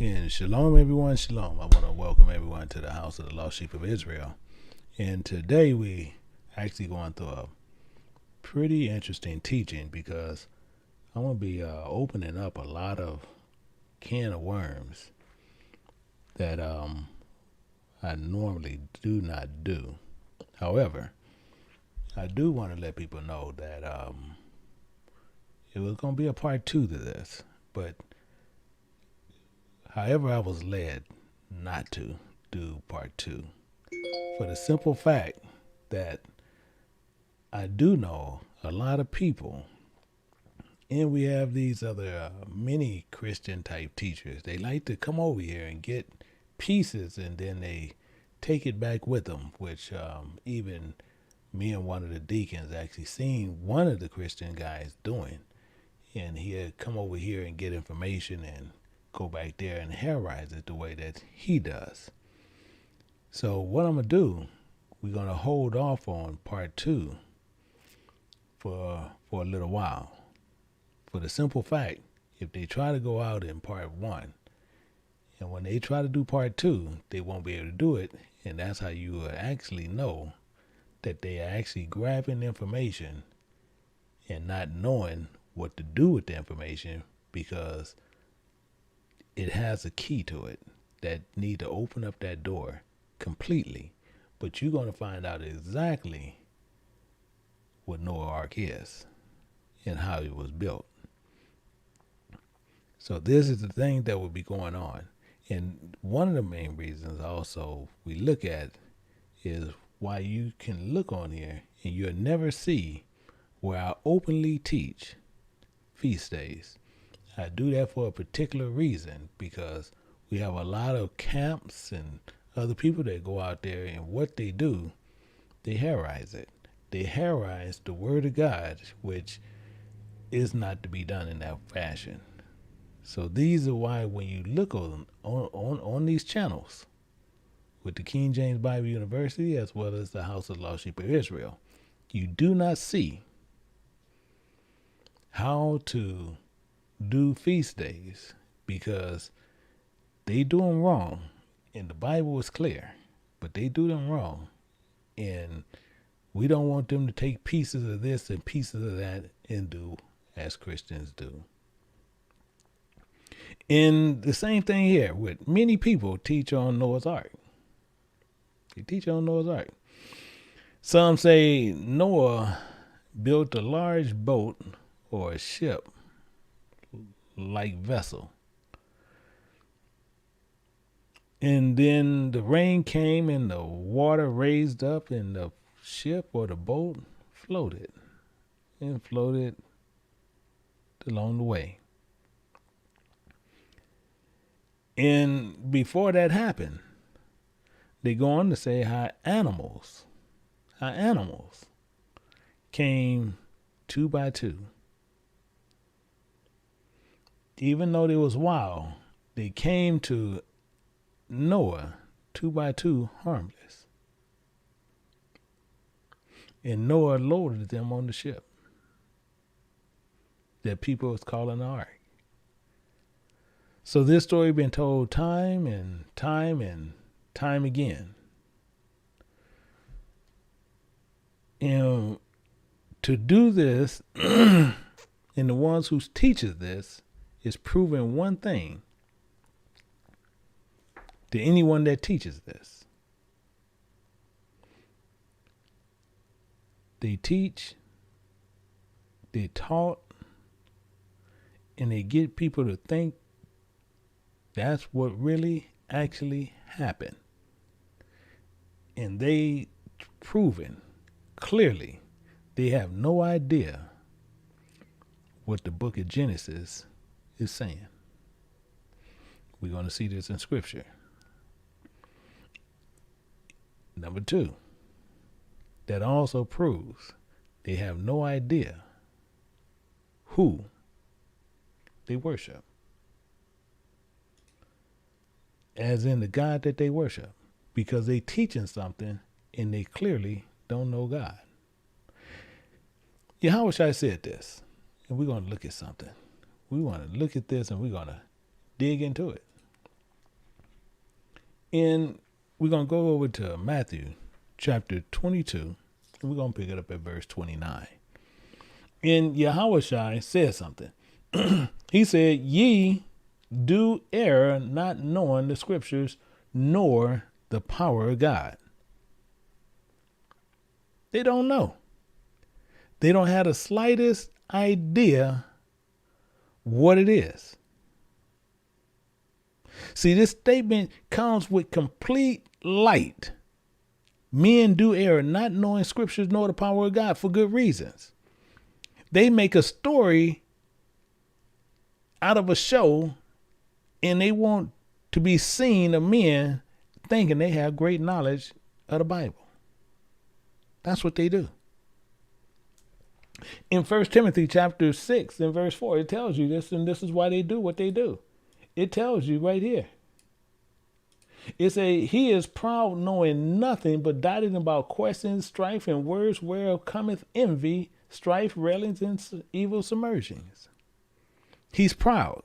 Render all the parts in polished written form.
And shalom, everyone. Shalom. I want to welcome everyone to the house of the lost sheep of Israel. And today we actually going through a pretty interesting teaching because I'm going to be opening up a lot of can of worms that I normally do not do. However, I do want to let people know that it was going to be a part 2 to this, but however, I was led not to do part 2 for the simple fact that I do know a lot of people, and we have these other many Christian type teachers. They like to come over here and get pieces and then they take it back with them, which even me and one of the deacons actually seen one of the Christian guys doing. And he had come over here and get information and go back there and terrorize it the way that he does. So what I'm going to do, we're going to hold off on part 2 for a little while. For the simple fact, if they try to go out in part 1, and when they try to do part 2, they won't be able to do it. And that's how you will actually know that they are actually grabbing information and not knowing what to do with the information, because it has a key to it that need to open up that door completely. But you're going to find out exactly what Noah's Ark is and how it was built. So this is the thing that will be going on. And one of the main reasons also we look at is why you can look on here and you'll never see where I openly teach feast days. I do that for a particular reason, because we have a lot of camps and other people that go out there, and what they do, they terrorize it. They terrorize the word of God, which is not to be done in that fashion. So these are why when you look on these channels with the King James Bible University as well as the House of the Lost Sheep of Israel, you do not see how to do feast days, because they do them wrong, and the Bible is clear, but they do them wrong, and we don't want them to take pieces of this and pieces of that and do as Christians do. And the same thing here with many people teach on Noah's Ark. They teach on Noah's Ark. Some say Noah built a large boat or a ship like vessel. And then the rain came and the water raised up and the ship or the boat floated along the way. And before that happened, they go on to say how animals came 2 by 2. Even though they was wild, they came to Noah 2 by 2 harmless. And Noah loaded them on the ship that people was calling the ark. So this story been told time and time and time again. And to do this, and the ones who teaches this is proving one thing to anyone that teaches this. They teach, they taught, and they get people to think that's what really actually happened. And they proven clearly they have no idea what the book of Genesis is saying. We're going to see this in scripture. Number 2, that also proves they have no idea who they worship, as in the God that they worship, because they teaching something and they clearly don't know God. Yahweh said this, and we're going to look at something. We want to look at this and we're going to dig into it. And we're going to go over to Matthew chapter 22. And we're going to pick it up at verse 29. And Yahushua said something. He said, ye do err, not knowing the scriptures, nor the power of God. They don't know. They don't have the slightest idea what it is. See, this statement comes with complete light. Men do err, not knowing scriptures nor the power of God, for good reasons. They make a story out of a show, and they want to be seen of men thinking they have great knowledge of the Bible. That's what they do. In 1 Timothy chapter 6 and verse 4, it tells you this, and this is why they do what they do. It tells you right here. It says, he is proud, knowing nothing, but doting about questions, strife, and words whereof cometh envy, strife, railings, and evil submergings. He's proud.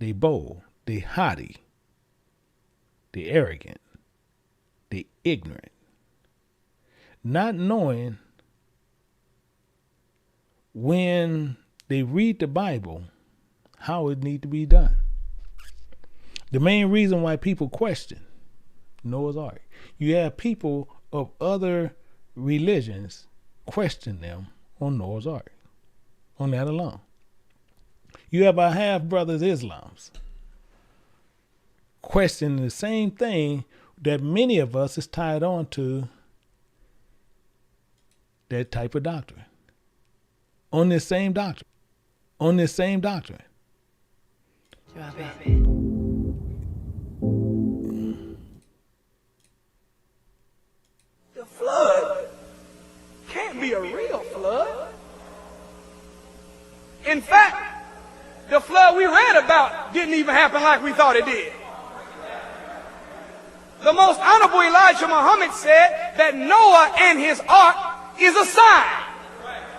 They bold. They haughty. They arrogant. They ignorant. Not knowing when they read the Bible how it need to be done. The main reason why people question Noah's Ark, you have people of other religions question them on Noah's Ark, on that alone. You have our half brothers Islams questioning the same thing that many of us is tied on to, that type of doctrine. On this same doctrine. On this same doctrine. Drop it. The flood can't be a real flood. In fact, the flood we read about didn't even happen like we thought it did. The most honorable Elijah Muhammad said that Noah and his ark is a sign.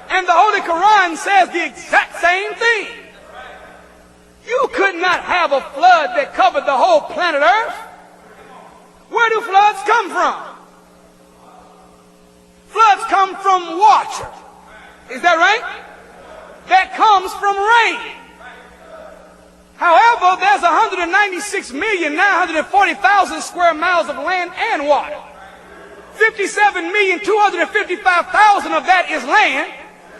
And the Holy Quran says the exact same thing. You could not have a flood that covered the whole planet Earth. Where do floods come from? Floods come from water. Is that right? That comes from rain. However, there's 196,940,000 square miles of land and water. 57,255,000 of that is land.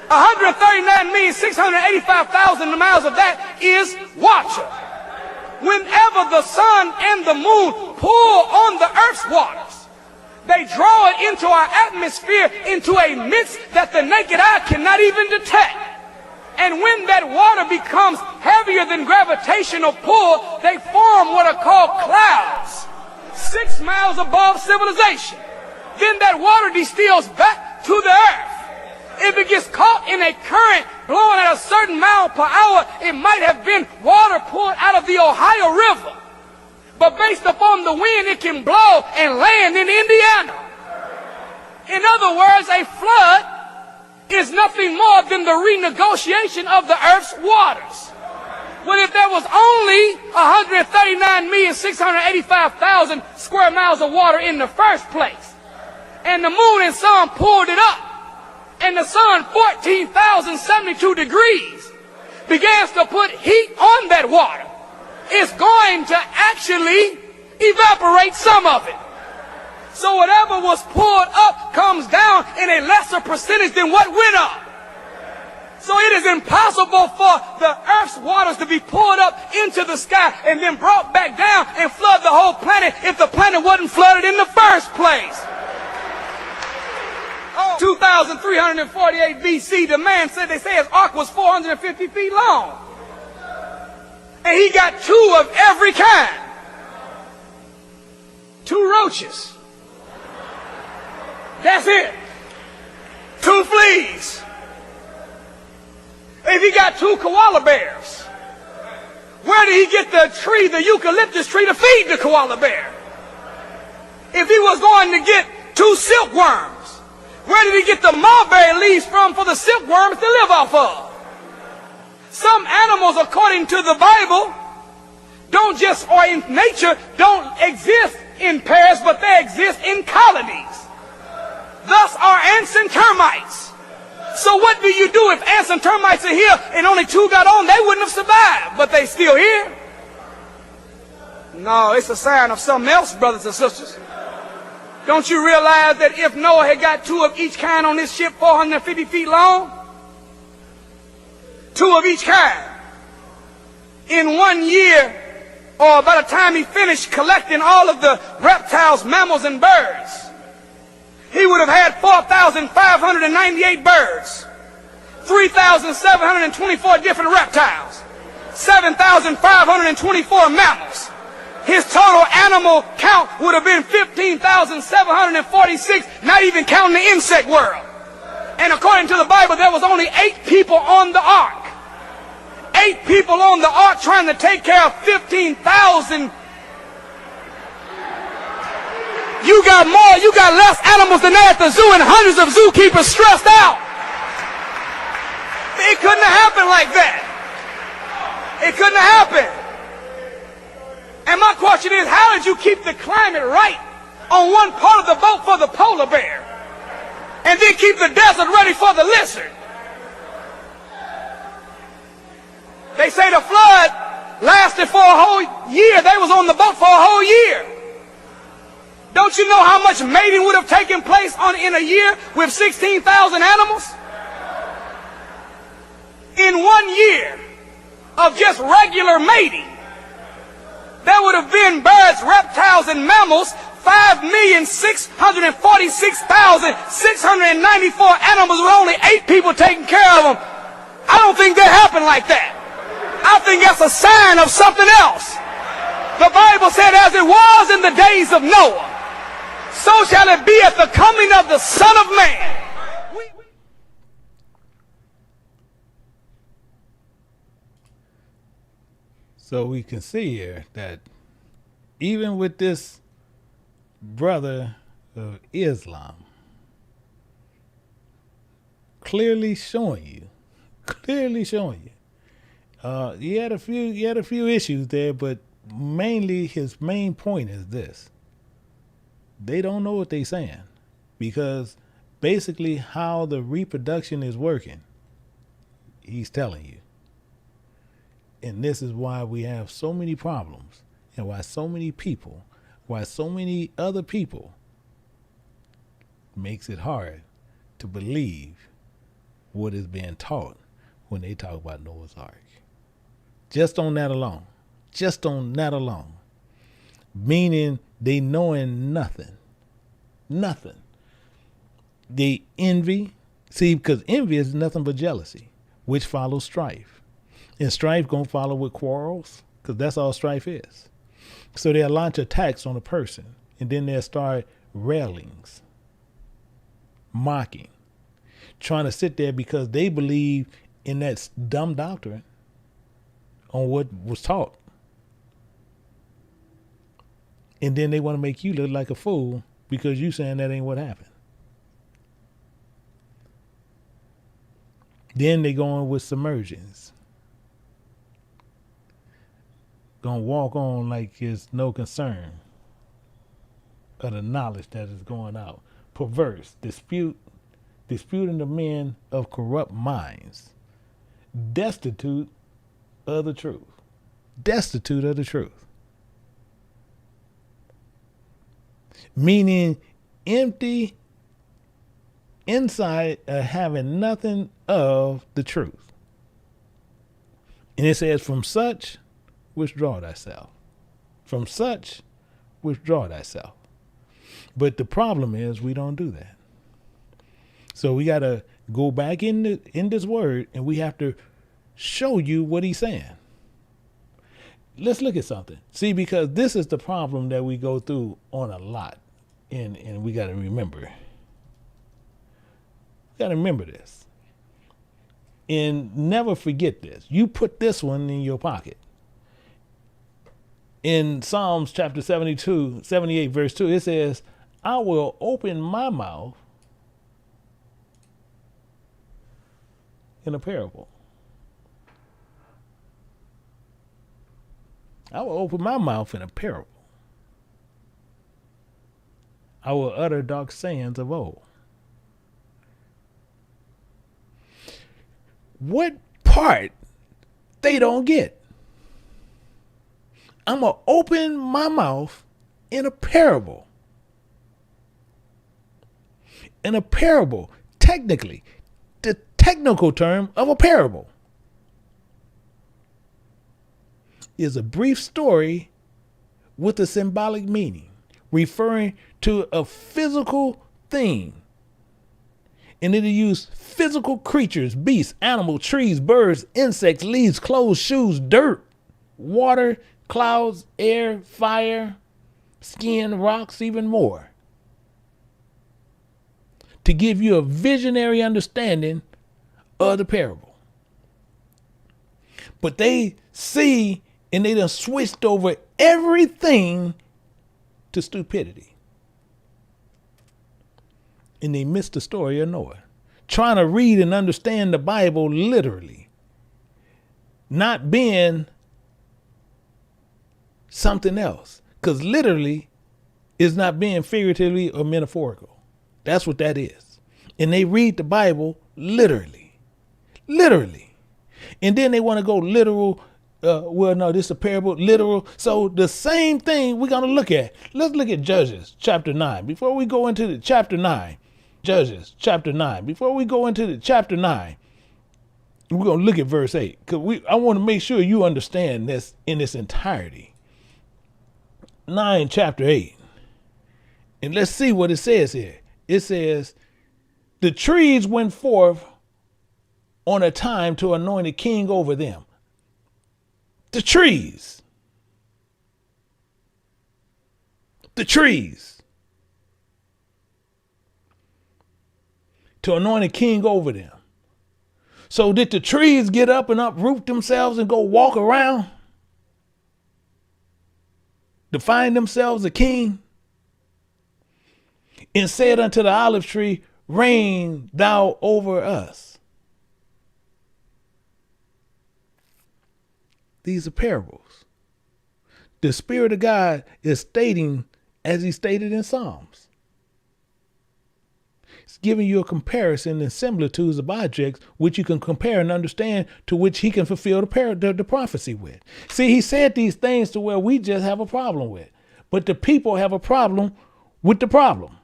139,685,000 miles of that is water. Whenever the sun and the moon pull on the earth's waters, they draw it into our atmosphere into a mist that the naked eye cannot even detect. And when that water becomes heavier than gravitational pull, they form what are called clouds, 6 miles above civilization. Then that water distills back to the earth. If it gets caught in a current blowing at a certain mile per hour, it might have been water poured out of the Ohio River. But based upon the wind, it can blow and land in Indiana. In other words, a flood is nothing more than the renegotiation of the earth's waters. Well, if there was only 139,685,000 square miles of water in the first place, and the moon and sun pulled it up, and the sun 14,072 degrees begins to put heat on that water, it's going to actually evaporate some of it. So whatever was poured up comes down in a lesser percentage than what went up. So it is impossible for the earth's waters to be poured up into the sky and then brought back down and flood the whole planet if the planet wasn't flooded in the first place. 2348 BC, the man said, they say his ark was 450 feet long. And he got 2 of every kind. 2 roaches. That's it. 2 fleas. If he got 2 koala bears, where did he get the tree, the eucalyptus tree, to feed the koala bear? If he was going to get 2 silkworms, where did he get the mulberry leaves from for the silkworms to live off of? Some animals, according to the Bible, don't just, or in nature, don't exist in pairs, but they exist in colonies. Thus are ants and termites. So what do you do if ants and termites are here and only two got on? They wouldn't have survived, but they still here. No, it's a sign of something else, brothers and sisters. Don't you realize that if Noah had got two of each kind on this ship 450 feet long, two of each kind, in 1 year, or by the time he finished collecting all of the reptiles, mammals, and birds, he would have had 4,598 birds, 3,724 different reptiles, 7,524 mammals. His total animal count would have been 15,746, not even counting the insect world. And according to the Bible, there was only 8 people on the ark. 8 people on the ark trying to take care of 15,000. You got less animals than that at the zoo, and hundreds of zookeepers stressed out. It couldn't have happened like that. It couldn't have happened. And my question is, how did you keep the climate right on one part of the boat for the polar bear, and then keep the desert ready for the lizard? They say the flood lasted for a whole year. They was on the boat for a whole year. Don't you know how much mating would have taken place in a year with 16,000 animals? In 1 year of just regular mating, there would have been birds, reptiles, and mammals, 5,646,694 animals with only 8 people taking care of them. I don't think that happened like that. I think that's a sign of something else. The Bible said, as it was in the days of Noah, so shall it be at the coming of the Son of Man. So we can see here that even with this brother of Islam clearly showing you, he had a few issues there, but mainly his main point is this: they don't know what they're saying, because basically how the reproduction is working, he's telling you. And this is why we have so many problems, and why so many other people makes it hard to believe what is being taught when they talk about Noah's Ark. Just on that alone. Meaning they knowing nothing. They envy. See, because envy is nothing but jealousy, which follows strife. And strife gonna follow with quarrels, because that's all strife is. So they'll launch attacks on a person, and then they'll start railings, mocking, trying to sit there because they believe in that dumb doctrine on what was taught. And then they want to make you look like a fool because you saying that ain't what happened. Then they go on with submersions. Gonna walk on like it's no concern of the knowledge that is going out. Perverse, disputing the men of corrupt minds, destitute of the truth. Meaning empty inside, having nothing of the truth. And it says, from such withdraw thyself. From such withdraw thyself. But the problem is we don't do that. So we got to go back in this word, and we have to show you what he's saying. Let's look at something. See, because this is the problem that we go through on a lot. And we got to remember. We got to remember this. And never forget this. You put this one in your pocket. In Psalms chapter 78, verse 2, it says, I will open my mouth in a parable. I will open my mouth in a parable. I will utter dark sayings of old. What part they don't get? I'm going to open my mouth in a parable. In a parable, technically, the technical term of a parable is a brief story with a symbolic meaning, referring to a physical thing. And it'll use physical creatures, beasts, animals, trees, birds, insects, leaves, clothes, shoes, dirt, water, clouds, air, fire, skin, rocks, even more, to give you a visionary understanding of the parable. But they see, and they done switched over everything to stupidity. And they missed the story of Noah. Trying to read and understand the Bible literally. Not being something else. Because literally is not being figuratively or metaphorical. That's what that is. And they read the Bible literally. Literally. And then they want to go literal. Well, no, this is a parable, literal. So the same thing we're going to look at. Let's look at Judges chapter 9. Before we go into the chapter 9. Judges chapter 9. Before we go into the chapter 9, we're going to look at verse 8. Because I want to make sure you understand this in its entirety. 9 chapter 8. And let's see what it says here. It says, the trees went forth on a time to anoint a king over them. The trees. The trees. To anoint a king over them. So did the trees get up and uproot themselves and go walk around to find themselves a king? And said unto the olive tree, reign thou over us. These are parables. The Spirit of God is stating as he stated in Psalms. It's giving you a comparison and similitudes of objects which you can compare and understand, to which he can fulfill the prophecy with. See, he said these things to where we just have a problem with. But the people have a problem with the problem.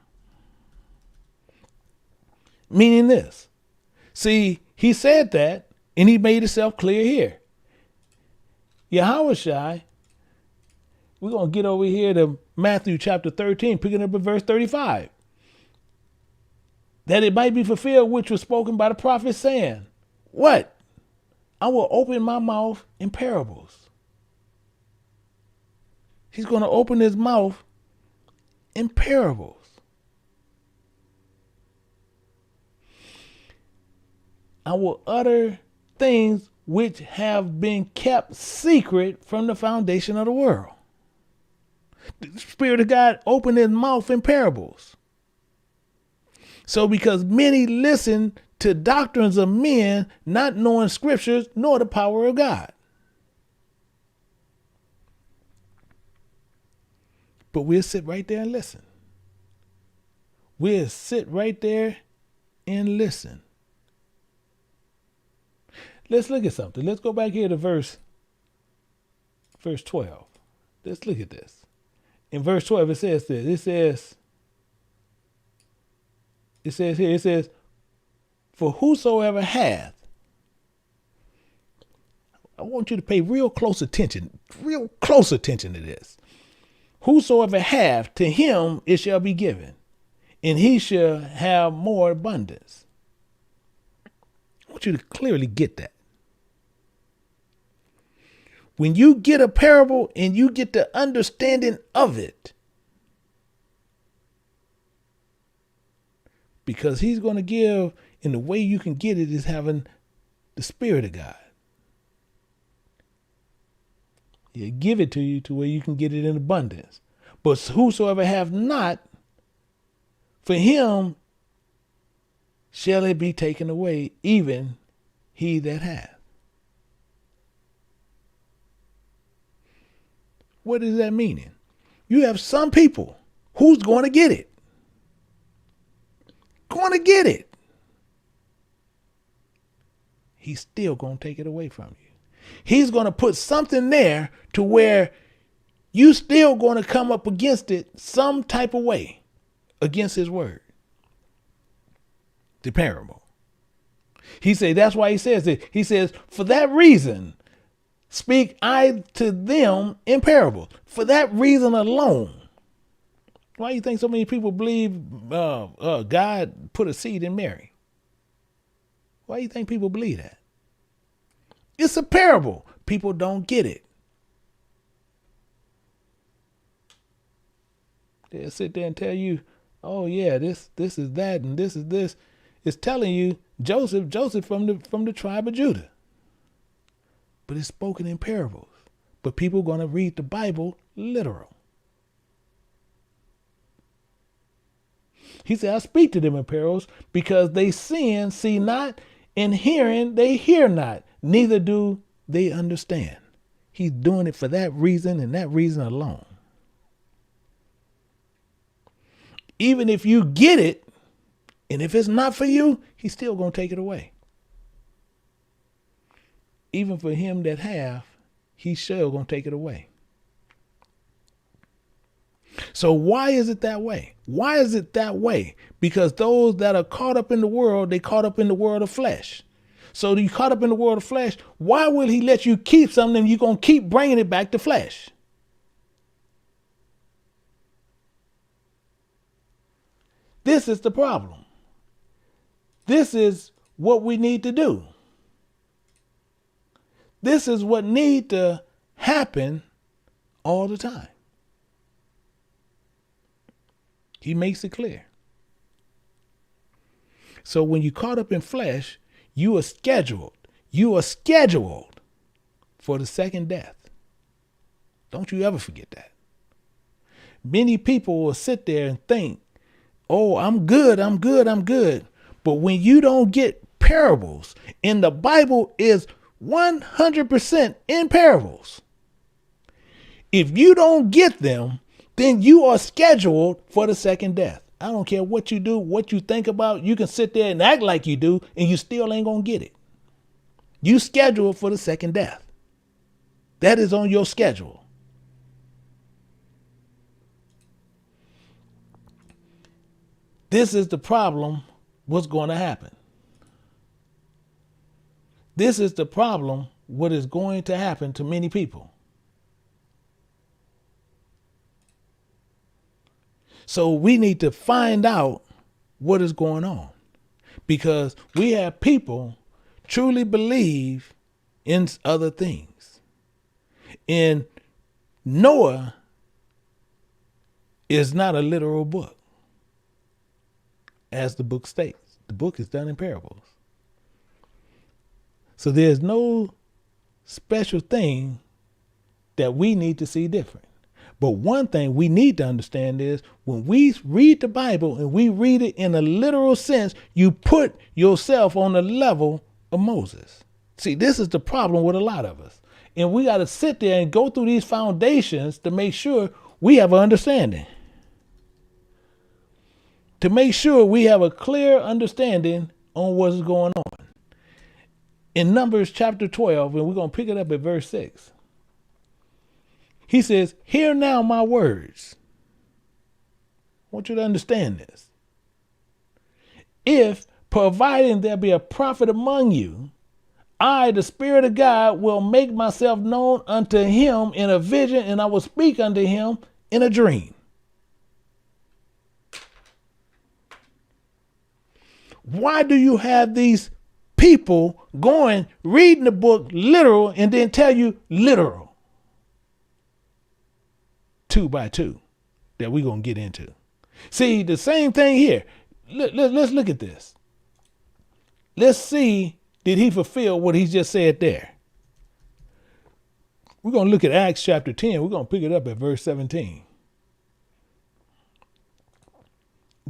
Meaning this. See, he said that and he made himself clear here. Yahushua, we're going to get over here to Matthew chapter 13, picking up at verse 35. That it might be fulfilled which was spoken by the prophet, saying, what? I will open my mouth in parables. He's going to open his mouth in parables. I will utter things which have been kept secret from the foundation of the world. The Spirit of God opened his mouth in parables. So because many listen to doctrines of men, not knowing scriptures nor the power of God. But we'll sit right there and listen. We'll sit right there and listen. Let's look at something. Let's go back here to verse 12. Let's look at this. In verse 12, it says this. It says, for whosoever hath, I want you to pay real close attention to this. Whosoever hath, to him it shall be given, and he shall have more abundance. I want you to clearly get that. When you get a parable and you get the understanding of it, because he's going to give, and the way you can get it is having the Spirit of God. He'll give it to you to where you can get it in abundance. But whosoever have not, for him shall it be taken away, even he that hath. What is that meaning? You have some people who's going to get it. Going to get it. He's still going to take it away from you. He's going to put something there to where you still going to come up against it some type of way against his word. The parable. He said, that's why he says it. He says, for that reason, speak I to them in parables. For that reason alone. Why do you think so many people believe God put a seed in Mary? Why do you think people believe that? It's a parable. People don't get it. They'll sit there and tell you, oh yeah, this is that and this is this. It's telling you Joseph from the tribe of Judah. But it's spoken in parables. But people are going to read the Bible literal. He said, I speak to them in parables because they see not, and hearing, they hear not, neither do they understand. He's doing it for that reason and that reason alone. Even if you get it, and if it's not for you, he's still going to take it away. Even for him that have, he's still going to take it away. So why is it that way? Why is it that way? Because those that are caught up in the world, they caught up in the world of flesh. So you caught up in the world of flesh, why will he let you keep something and you're going to keep bringing it back to flesh? This is the problem. This is what we need to do. This is what needs to happen all the time. He makes it clear. So when you're caught up in flesh, you are scheduled. You are scheduled for the second death. Don't you ever forget that. Many people will sit there and think, oh, I'm good. But when you don't get parables, and the Bible is 100% in parables, if you don't get them, then you are scheduled for the second death. I don't care what you do, what you think about. You can sit there and act like you do, and you still ain't going to get it. You scheduled for the second death. That is on your schedule. This is the problem. What's going to happen? This is the problem. What is going to happen to many people? So we need to find out what is going on, because we have people truly believe in other things. And Noah is not a literal book, as the book states. The book is done in parables. So there's no special thing that we need to see different. But one thing we need to understand is when we read the Bible and we read it in a literal sense, you put yourself on the level of Moses. See, this is the problem with a lot of us. And we got to sit there and go through these foundations to make sure we have an understanding. To make sure we have a clear understanding on what's going on. In Numbers chapter 12, and we're going to pick it up at verse 6. He says, hear now my words. I want you to understand this. If, providing there be a prophet among you, I, the Spirit of God, will make myself known unto him in a vision, and I will speak unto him in a dream. Why do you have these people going, reading the book literal, and then tell you literal? 2 by 2 that we're going to get into. See, the same thing here. Let's look at this. Let's see, did he fulfill what he just said there? We're going to look at Acts chapter 10. We're going to pick it up at verse 17.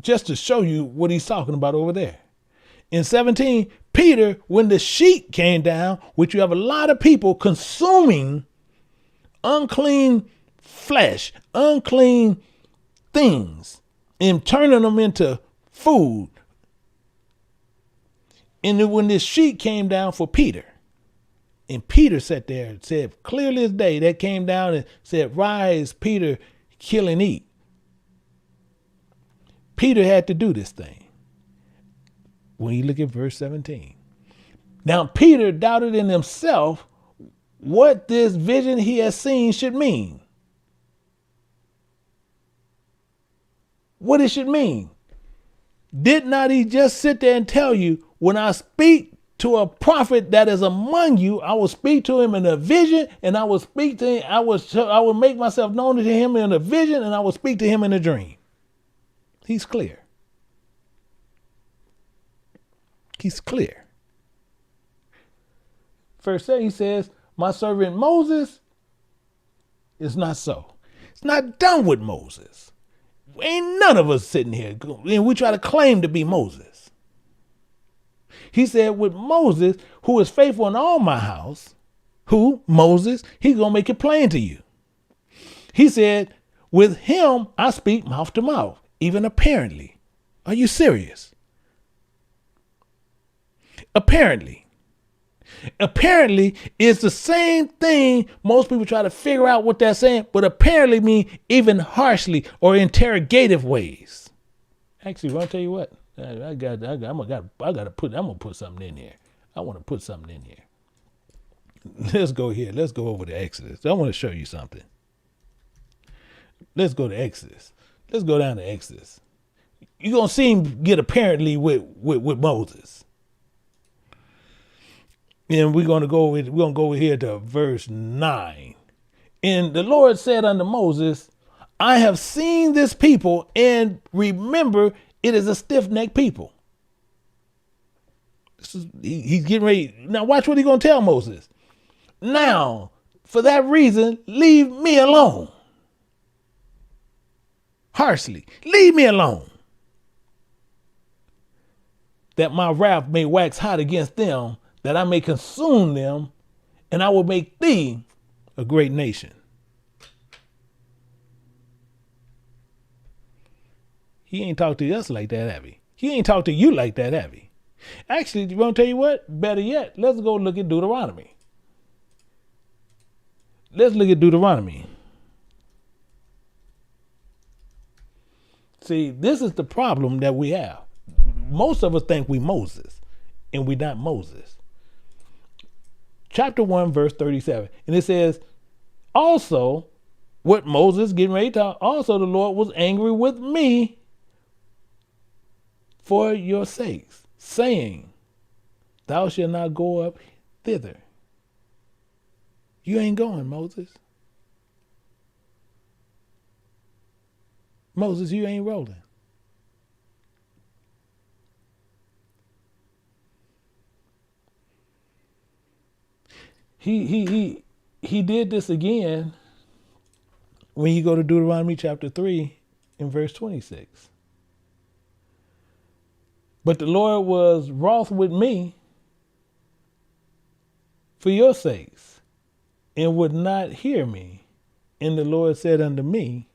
Just to show you what he's talking about over there. In 17, Peter, when the sheet came down, which you have a lot of people consuming unclean flesh, unclean things, and turning them into food. And then when this sheet came down for Peter, and Peter sat there and said, clearly as day, that came down and said, rise, Peter, kill and eat. Peter had to do this thing. When you look at verse 17. Now, Peter doubted in himself what this vision he has seen should mean. What it should mean. Did not he just sit there and tell you, when I speak to a prophet that is among you, I will speak to him in a vision, and I will speak to him, I will make myself known to him in a vision, and I will speak to him in a dream. He's clear. He's clear. Verse 8, he says, my servant Moses is not so. It's not done with Moses. Ain't none of us sitting here and we try to claim to be Moses. He said, with Moses, who is faithful in all my house, who, Moses, he's going to make it plain to you. He said, with him, I speak mouth to mouth, even apparently. Are you serious? Apparently. Apparently is the same thing. Most people try to figure out what they're saying, but apparently mean even harshly or interrogative ways. Actually, I'll tell you what. I'm gonna put something in here. I want to put something in here. Let's go here. Let's go over to Exodus. I want to show you something. Let's go to Exodus. Let's go down to Exodus. You're gonna see him get apparently with Moses. And we're gonna go over here to verse 9. And the Lord said unto Moses, I have seen this people, and remember, it is a stiff-necked people. He's getting ready. Now watch what he's going to tell Moses. Now, for that reason, leave me alone. Harshly, leave me alone. That my wrath may wax hot against them, that I may consume them, and I will make thee a great nation. He ain't talked to us like that, have he? He ain't talked to you like that, have he? Actually, you want to tell you what? Better yet, let's go look at Deuteronomy. Let's look at Deuteronomy. See, this is the problem that we have. Most of us think we Moses, and we not Moses. Chapter 1, verse 37. And it says, also, what Moses getting ready to talk, also the Lord was angry with me for your sakes, saying, thou shalt not go up thither. You ain't going, Moses. Moses, you ain't rolling. He did this again when you go to Deuteronomy chapter 3 in verse 26. But the Lord was wroth with me for your sakes, and would not hear me. And the Lord said unto me,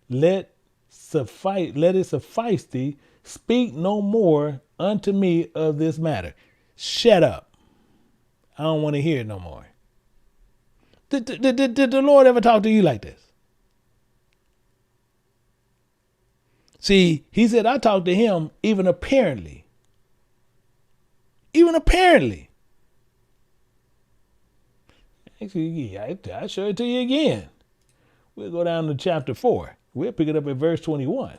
let it suffice thee, speak no more unto me of this matter. Shut up. I don't want to hear it no more. Did the Lord ever talk to you like this? See, he said, I talked to him even apparently. Even apparently. Actually, yeah, I'll show it to you again. We'll go down to chapter 4. We'll pick it up at verse 21.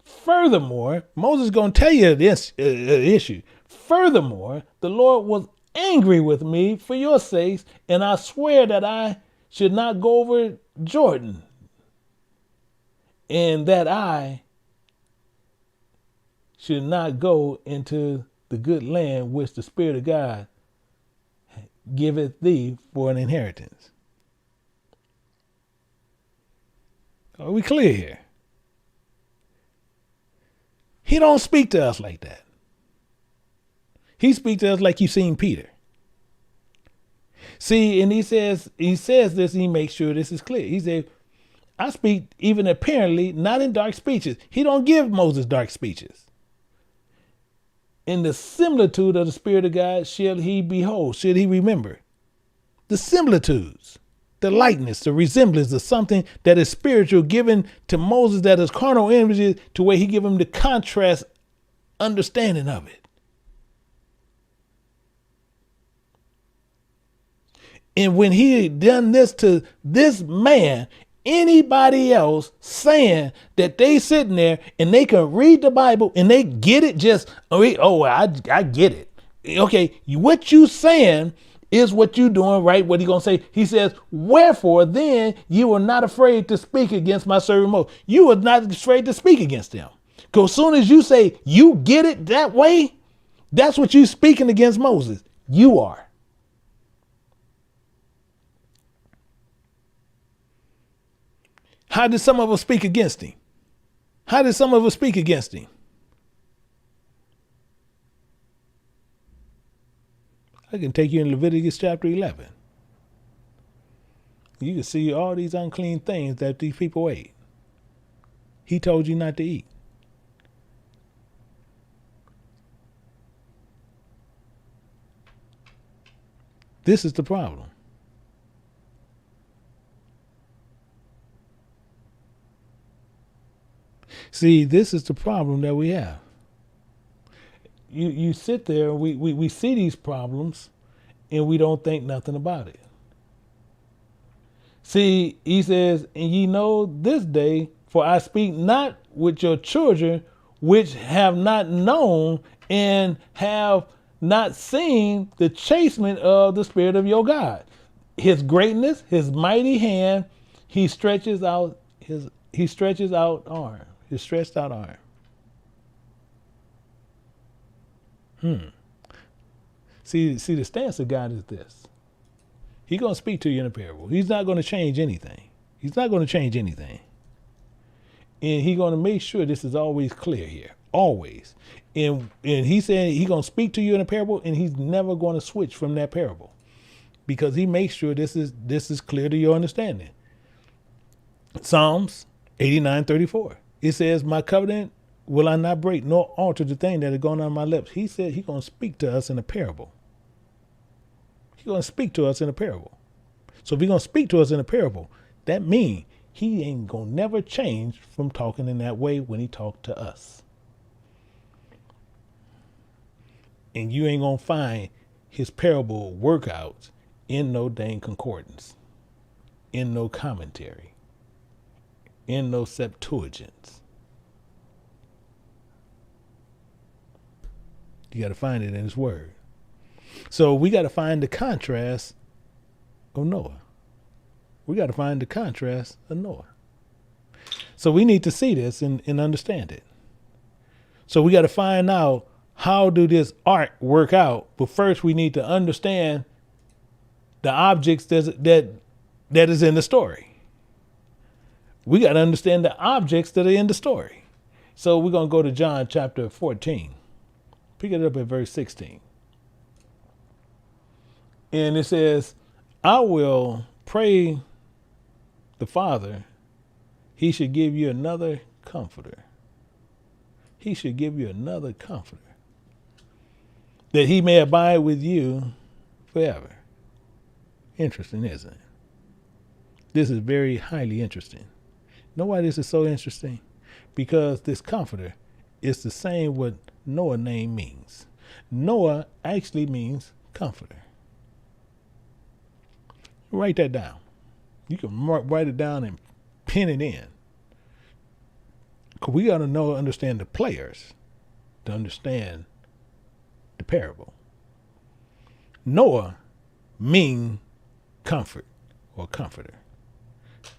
Furthermore, Moses is going to tell you this issue. Furthermore, the Lord was angry with me for your sakes, and I swear that I should not go over Jordan, and that I should not go into the good land which the Spirit of God giveth thee for an inheritance. Are we clear here? He don't speak to us like that. He speaks to us like you've seen Peter. See, and he says this, and he makes sure this is clear. He said, I speak even apparently, not in dark speeches. He don't give Moses dark speeches. In the similitude of the Spirit of God shall he behold, should he remember. The similitudes, the likeness, the resemblance of something that is spiritual given to Moses that is carnal images, to where he give him the contrast understanding of it. And when he had done this to this man, anybody else saying that they sitting there and they can read the Bible and they get it just, I get it. Okay, what you saying is what you doing, right? What he gonna say? He says, wherefore then you are not afraid to speak against my servant Moses. You are not afraid to speak against them. Because as soon as you say you get it that way, that's what you speaking against Moses. You are. How did some of us speak against him? How did some of us speak against him? I can take you in Leviticus chapter 11. You can see all these unclean things that these people ate. He told you not to eat. This is the problem. See, this is the problem that we have. You sit there, we see these problems, and we don't think nothing about it. See, he says, and ye know this day, for I speak not with your children, which have not known and have not seen the chastisement of the Spirit of your God. His greatness, his mighty hand, he stretches out arm. His stretched out arm. See, the stance of God is this. He's going to speak to you in a parable. He's not going to change anything. He's not going to change anything. And he's going to make sure this is always clear here. Always. And he said he's going to speak to you in a parable, and he's never going to switch from that parable. Because he makes sure this is clear to your understanding. Psalms 89:34. It says, my covenant will I not break, nor alter the thing that had gone on my lips. He said he's going to speak to us in a parable. He's going to speak to us in a parable. So if he's going to speak to us in a parable, that means he ain't going to never change from talking in that way when he talked to us. And you ain't going to find his parable workouts in no dang concordance, in no commentary, in no Septuagints. You got to find it in his word. So we got to find the contrast of Noah. We got to find the contrast of Noah. So we need to see this and understand it. So we got to find out, how do this art work out? But first we need to understand the objects that is in the story. We got to understand the objects that are in the story. So we're going to go to John chapter 14. Pick it up at verse 16. And it says, I will pray the Father, he should give you another comforter. He should give you another comforter, that he may abide with you forever. Interesting, isn't it? This is very highly interesting. Know why this is so interesting? Because this comforter is the same what Noah's name means. Noah actually means comforter. Write that down. You can write it down and pin it in. Because we got to understand the players to understand the parable. Noah means comfort or comforter.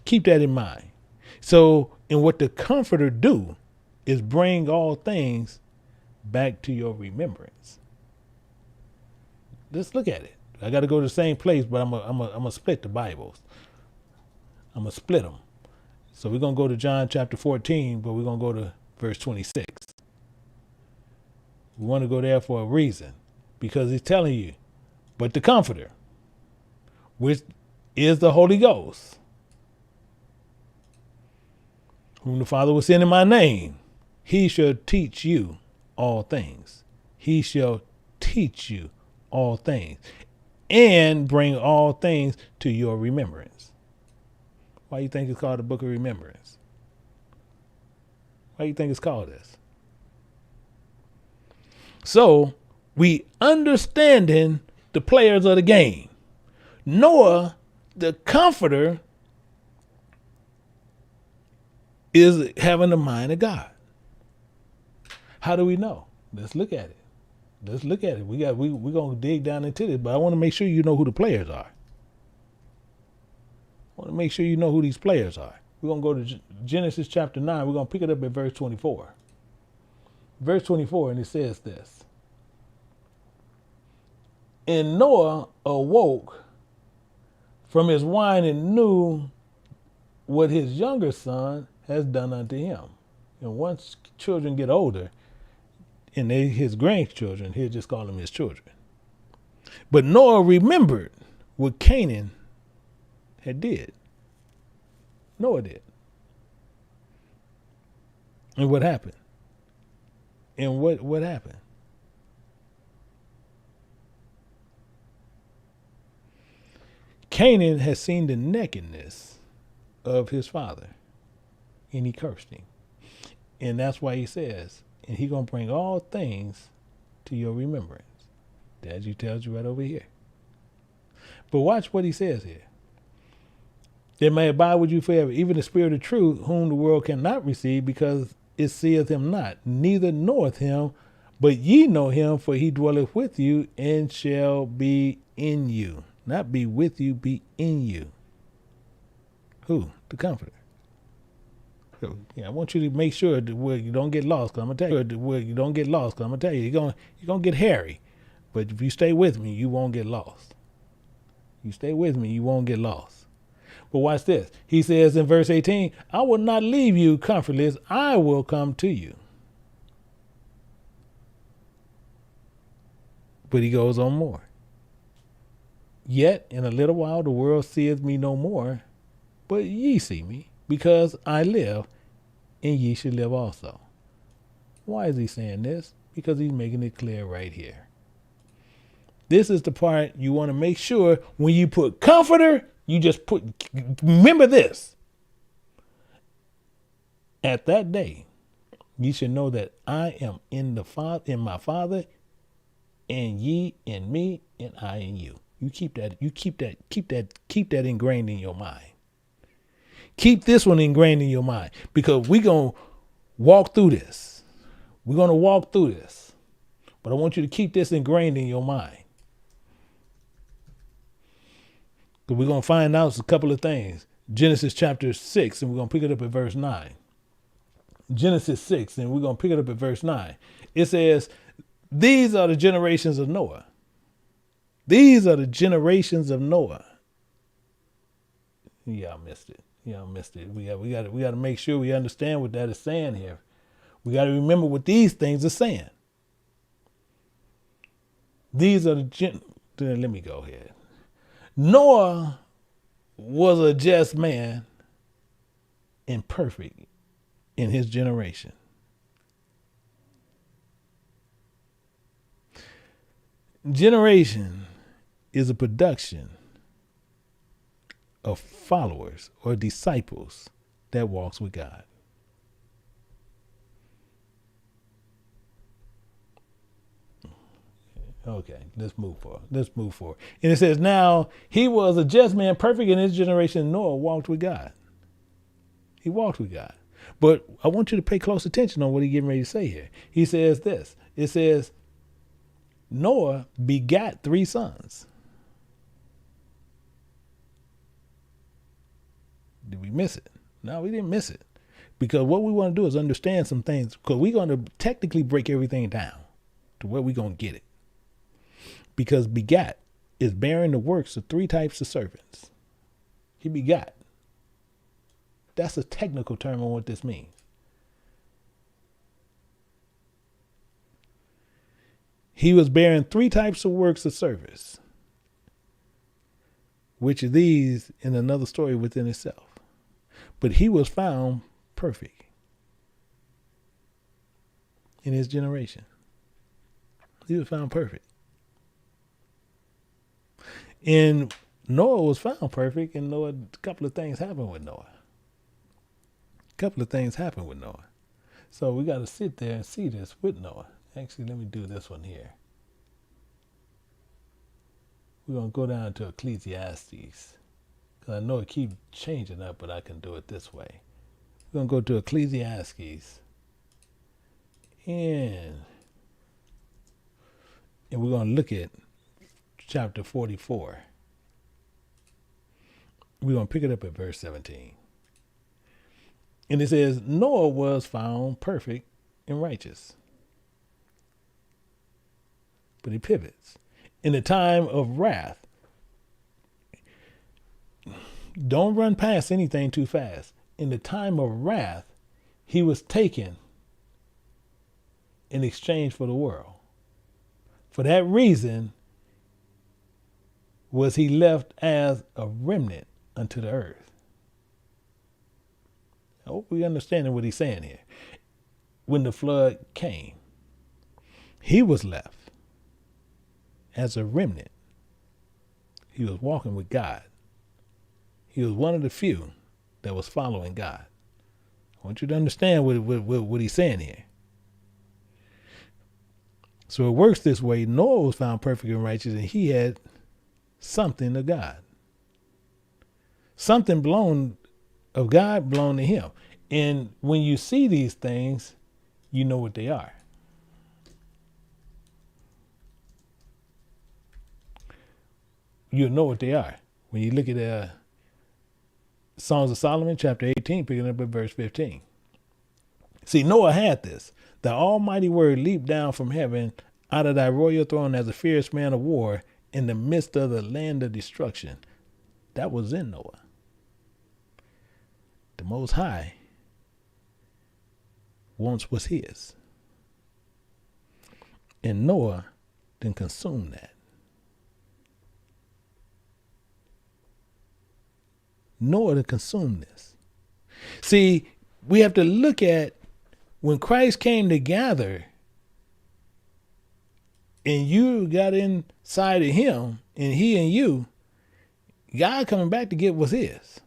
Keep that in mind. So, and what the comforter do is bring all things back to your remembrance. Let's look at it. I got to go to the same place, but I'm gonna split the Bibles. I'm gonna split them. So we're gonna go to John chapter 14, but we're gonna go to verse 26. We want to go there for a reason, because he's telling you, but the comforter, which is the Holy Ghost, whom the Father will send in my name. He shall teach you all things. He shall teach you all things and bring all things to your remembrance. Why do you think it's called the Book of Remembrance? Why do you think it's called this? So we understanding the players of the game. Noah, the comforter, is having the mind of God. How do we know? Let's look at it. Let's look at it. We're gonna dig down into this, but I want to make sure you know who the players are. I want to make sure you know who these players are. We're gonna go to Genesis chapter 9. We're gonna pick it up at verse 24. Verse 24, and it says this. And Noah awoke from his wine and knew what his younger son has done unto him. And once children get older, and they his grandchildren, he'll just call them his children. But Noah remembered what Canaan had did. Noah did. And what happened? And what happened? Canaan has seen the nakedness of his father, and he cursed him. And that's why he says, and he gonna bring all things to your remembrance. That he tells you right over here. But watch what he says here. That may abide with you forever, even the Spirit of truth, whom the world cannot receive, because it seeth him not, neither knoweth him, but ye know him, for he dwelleth with you and shall be in you. Not be with you, be in you. Who? The Comforter. So, yeah, I want you to make sure that where you don't get lost, because I'm going to tell you. Where you don't get lost, because I'm going to tell you, you're going to get hairy. But if you stay with me, you won't get lost. You stay with me, you won't get lost. But watch this. He says in verse 18, I will not leave you comfortless. I will come to you. But he goes on more. Yet in a little while the world seeth me no more, but ye see me, because I live, and ye should live also. Why is he saying this? Because he's making it clear right here. This is the part you want to make sure when you put comforter, you just remember this. At that day, ye should know that I am in my Father, and ye in me, and I in you. You keep that ingrained in your mind. Keep this one ingrained in your mind, because we're going to walk through this. We're going to walk through this. But I want you to keep this ingrained in your mind. Because we're going to find out a couple of things. Genesis chapter 6, and we're going to pick it up at verse 9. Genesis 6, and we're going to pick it up at verse 9. It says, these are the generations of Noah. These are the generations of Noah. Y'all missed it. Y'all missed it. We got to make sure we understand what that is saying here. We got to remember what these things are saying. These are let me go ahead. Noah was a just man and perfect in his generation. Generation is a production of followers or disciples that walks with God. Okay, let's move forward. And it says, now he was a just man, perfect in his generation. Noah walked with God. He walked with God. But I want you to pay close attention on what he's getting ready to say here. He says this. It says, Noah begat 3 sons. Did we miss it? No, we didn't miss it. Because what we want to do is understand some things, because we're going to technically break everything down to where we're going to get it. Because begat is bearing the works of 3 types of servants. He begat. That's a technical term on what this means. He was bearing 3 types of works of service. which of these in another story within itself. But he was found perfect in his generation. He was found perfect. And Noah was found perfect, and Noah, a couple of things happened with Noah. So we got to sit there and see this with Noah. Actually, let me do this one here. We're going to go down to Ecclesiastes, because I know it keeps changing up, but I can do it this way. We're going to go to Ecclesiastes, and we're going to look at chapter 44. We're going to pick it up at verse 17. And it says, Noah was found perfect and righteous. But he pivots. In the time of wrath, don't run past anything too fast. In the time of wrath, he was taken in exchange for the world. For that reason was he left as a remnant unto the earth. I hope we understand what he's saying here. When the flood came, he was left as a remnant. He was walking with God. He was one of the few that was following God. I want you to understand what he's saying here. So it works this way. Noah was found perfect and righteous, and he had something of God. Something of God belonged to him. And when you see these things, you know what they are. You know what they are. When you look at Songs of Solomon, chapter 18, picking up at verse 15. See, Noah had this. The almighty word leaped down from heaven out of thy royal throne as a fierce man of war in the midst of the land of destruction. That was in Noah. The Most High once was his. And Noah then consumed that. Noah to consume this. See, we have to look at when Christ came to gather and you got inside of him and he and you, God coming back to get what's his.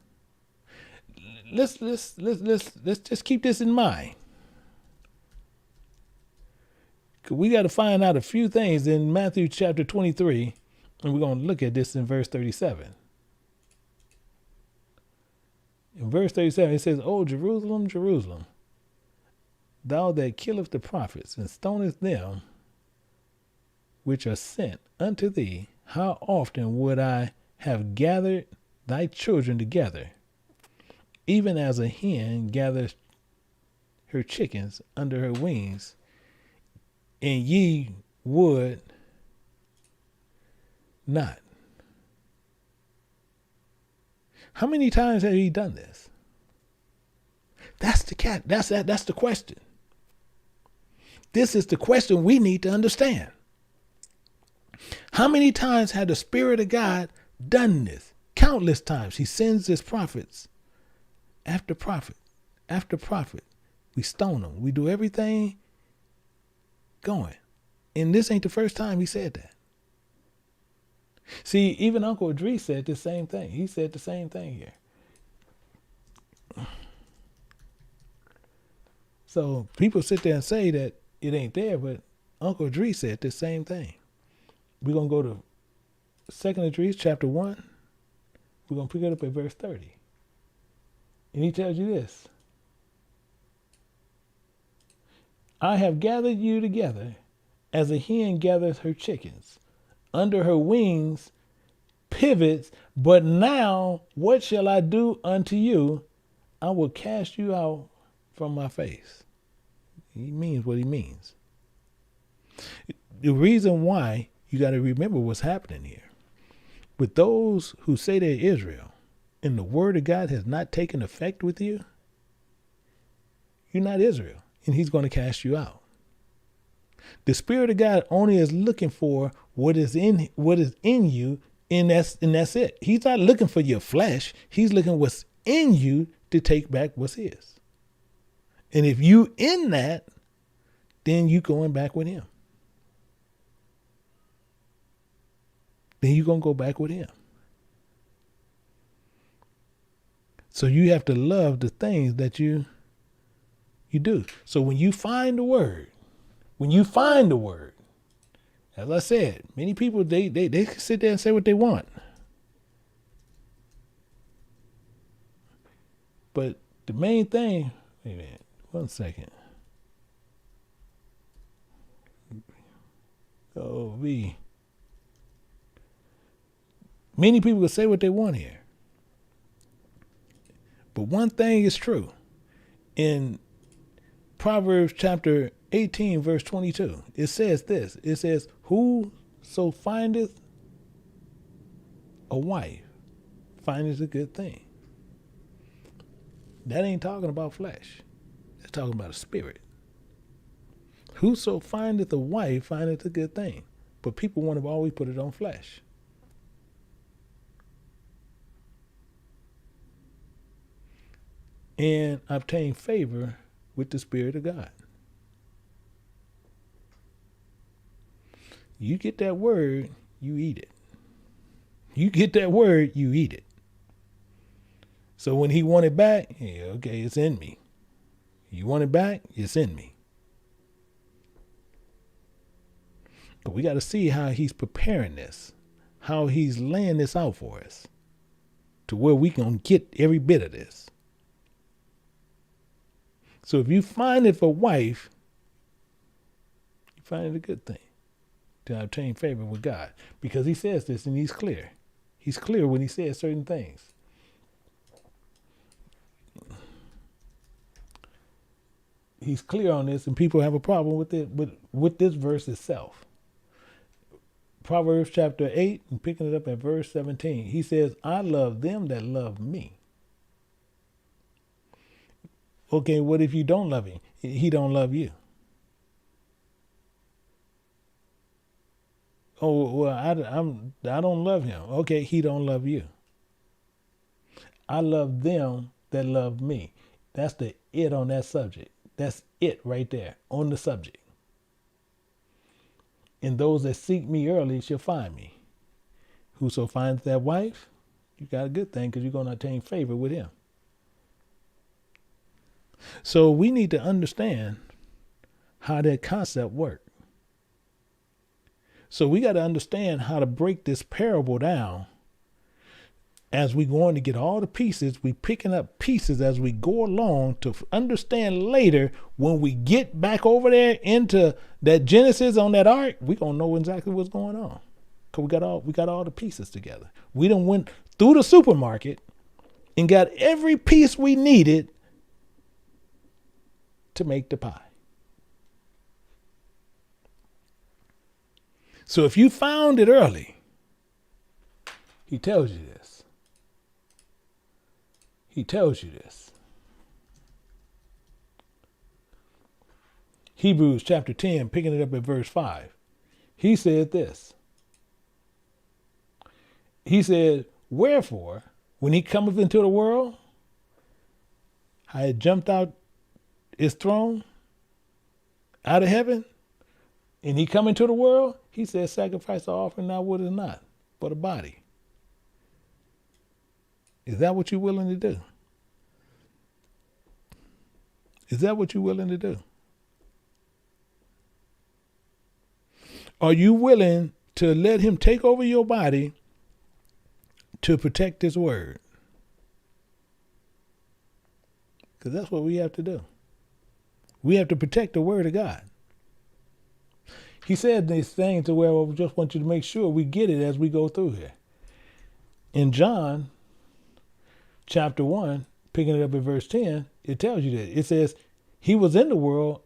Let's just keep this in mind. We got to find out a few things in Matthew chapter 23, and we're going to look at this in verse 37. In verse 37, it says, O Jerusalem, Jerusalem, thou that killest the prophets and stonest them which are sent unto thee, how often would I have gathered thy children together, even as a hen gathers her chickens under her wings, and ye would not. How many times have he done this? That's the question. This is the question we need to understand. How many times had the Spirit of God done this? Countless times. He sends his prophets after prophet after prophet. We stone them. We do everything going. And this ain't the first time he said that. See, even Uncle Idris said the same thing. He said the same thing here. So people sit there and say that it ain't there, but Uncle Idris said the same thing. We're going to go to 2nd Idris chapter 1. We're going to pick it up at verse 30. And he tells you this. I have gathered you together as a hen gathers her chickens. Under her wings pivots, but now what shall I do unto you? I will cast you out from my face. He means what he means. The reason why, you got to remember what's happening here. With those who say they're Israel and the word of God has not taken effect with you, you're not Israel, and he's going to cast you out. The Spirit of God only is looking for what is in you And that's it. He's not looking for your flesh. He's looking what's in you to take back what's his. And if you in that, then you going back with him. Then you're going to go back with him. So you have to love the things that you do. So when you find the word, as I said, many people, they can sit there and say what they want. But the main thing, wait a minute, 1 second. Many people will say what they want here. But one thing is true. In Proverbs chapter 18, verse 22, it says this. It says, whoso findeth a wife findeth a good thing. That ain't talking about flesh. That's talking about a spirit. Whoso findeth a wife findeth a good thing. But people want to always put it on flesh. And obtain favor with the Spirit of God. You get that word, you eat it. You get that word, you eat it. So when he want it back, yeah, okay, it's in me. You want it back, it's in me. But we got to see how he's preparing this, how he's laying this out for us, to where we can get every bit of this. So if you find it for wife, you find it a good thing to obtain favor with God. Because he says this and he's clear. He's clear when he says certain things. He's clear on this, and people have a problem with it, with this verse itself. Proverbs chapter 8, and picking it up at verse 17, he says, I love them that love me. Okay, what if you don't love him? He don't love you. Oh, well, I don't love him. Okay, he don't love you. I love them that love me. That's the it on that subject. That's it right there on the subject. And those that seek me early shall find me. Whoso finds that wife, you got a good thing, because you're going to obtain favor with him. So we need to understand how that concept works. So we got to understand how to break this parable down. As we going to get all the pieces, we picking up pieces as we go along to understand later when we get back over there into that Genesis on that ark, we gonna know exactly what's going on. Cause we got all the pieces together. We done went through the supermarket and got every piece we needed to make the pie. So if you found it early, he tells you this. He tells you this. Hebrews chapter 10, picking it up at verse 5. He said this. He said, wherefore, when he cometh into the world, I had jumped out his throne out of heaven, and he come into the world, he said, sacrifice or offering not what is not, but a body. Is that what you're willing to do? Is that what you're willing to do? Are you willing to let him take over your body to protect his word? Because that's what we have to do. We have to protect the word of God. He said these things to where I just want you to make sure we get it as we go through here. In John chapter 1, picking it up at verse 10, it tells you that. It says, he was in the world,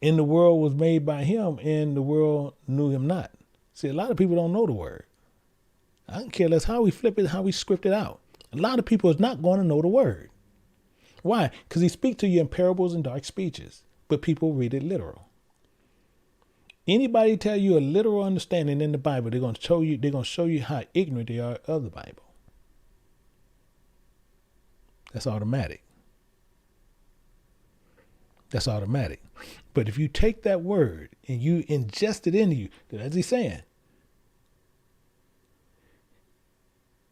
and the world was made by him, and the world knew him not. See, a lot of people don't know the word. I don't care less how we flip it, how we script it out. A lot of people is not going to know the word. Why? Because he speaks to you in parables and dark speeches, but people read it literal. Anybody tell you a literal understanding in the Bible, they're going to show you how ignorant they are of the Bible. That's automatic. That's automatic. But if you take that word and you ingest it into you, as he's saying,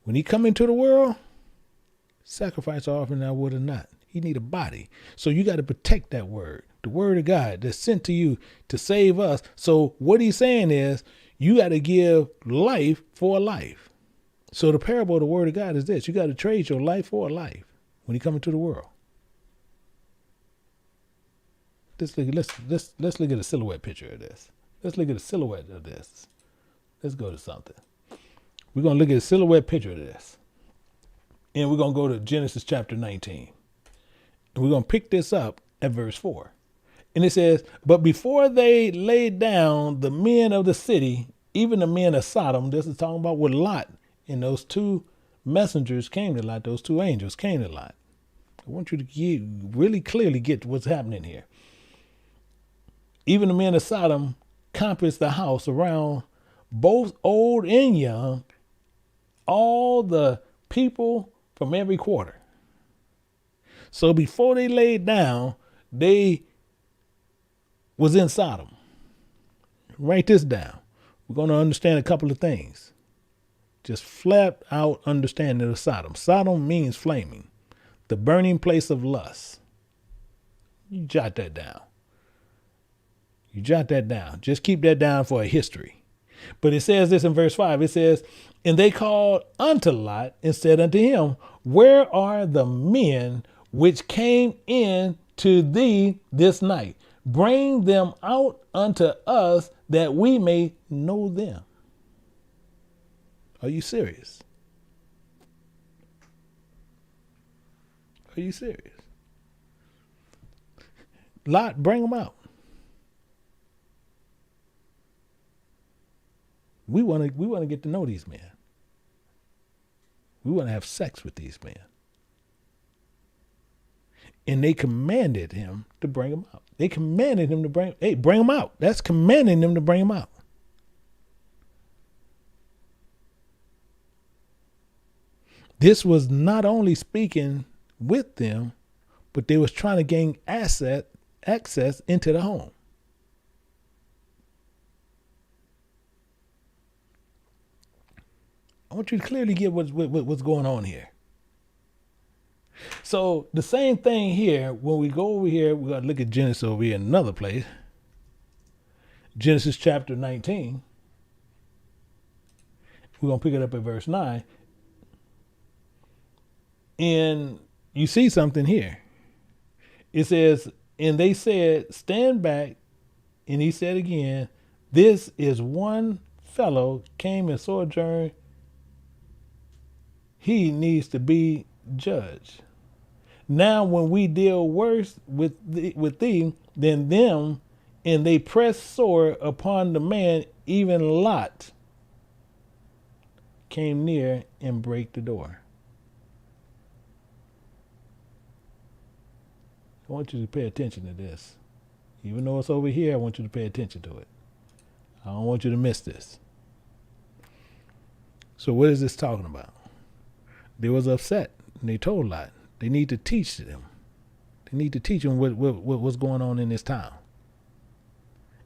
when he come into the world, sacrifice or offering I would or not. He need a body. So you got to protect that word, the word of God that's sent to you to save us. So what he's saying is you got to give life for life. So the parable of the word of God is this. You got to trade your life for a life when you come into the world. Let's look at a silhouette picture of this. Let's look at a silhouette of this. Let's go to something. We're going to look at a silhouette picture of this. And we're going to go to Genesis chapter 19. And we're going to pick this up at verse 4. And it says, but before they laid down, the men of the city, even the men of Sodom, this is talking about with Lot, and those two messengers came to Lot, those two angels came to Lot. I want you to really clearly get what's happening here. Even the men of Sodom compassed the house around, both old and young, all the people from every quarter. So before they laid down, they was in Sodom. Write this down. We're going to understand a couple of things. Just flat out understanding of Sodom. Sodom means flaming, the burning place of lust. You jot that down. You jot that down. Just keep that down for a history. But it says this in verse 5. It says, and they called unto Lot and said unto him, where are the men which came in to thee this night? Bring them out unto us that we may know them. Are you serious? Are you serious? Lot, bring them out. We want to get to know these men. We want to have sex with these men. And they commanded him to bring them out. They commanded him to bring them out. That's commanding them to bring them out. This was not only speaking with them, but they was trying to gain access into the home. I want you to clearly get what's going on here. So the same thing here, when we go over here, we're going to look at Genesis over here in another place. Genesis chapter 19. We're going to pick it up at verse 9. And you see something here. It says, and they said, stand back. And he said again, this is one fellow came and sojourned. He needs to be judged. Now when we deal worse with thee than them, and they press sore upon the man, even Lot came near and brake the door. I want you to pay attention to this. Even though it's over here, I want you to pay attention to it. I don't want you to miss this. So what is this talking about? They was upset, and they told Lot they need to teach them. They need to teach them what's going on in this town,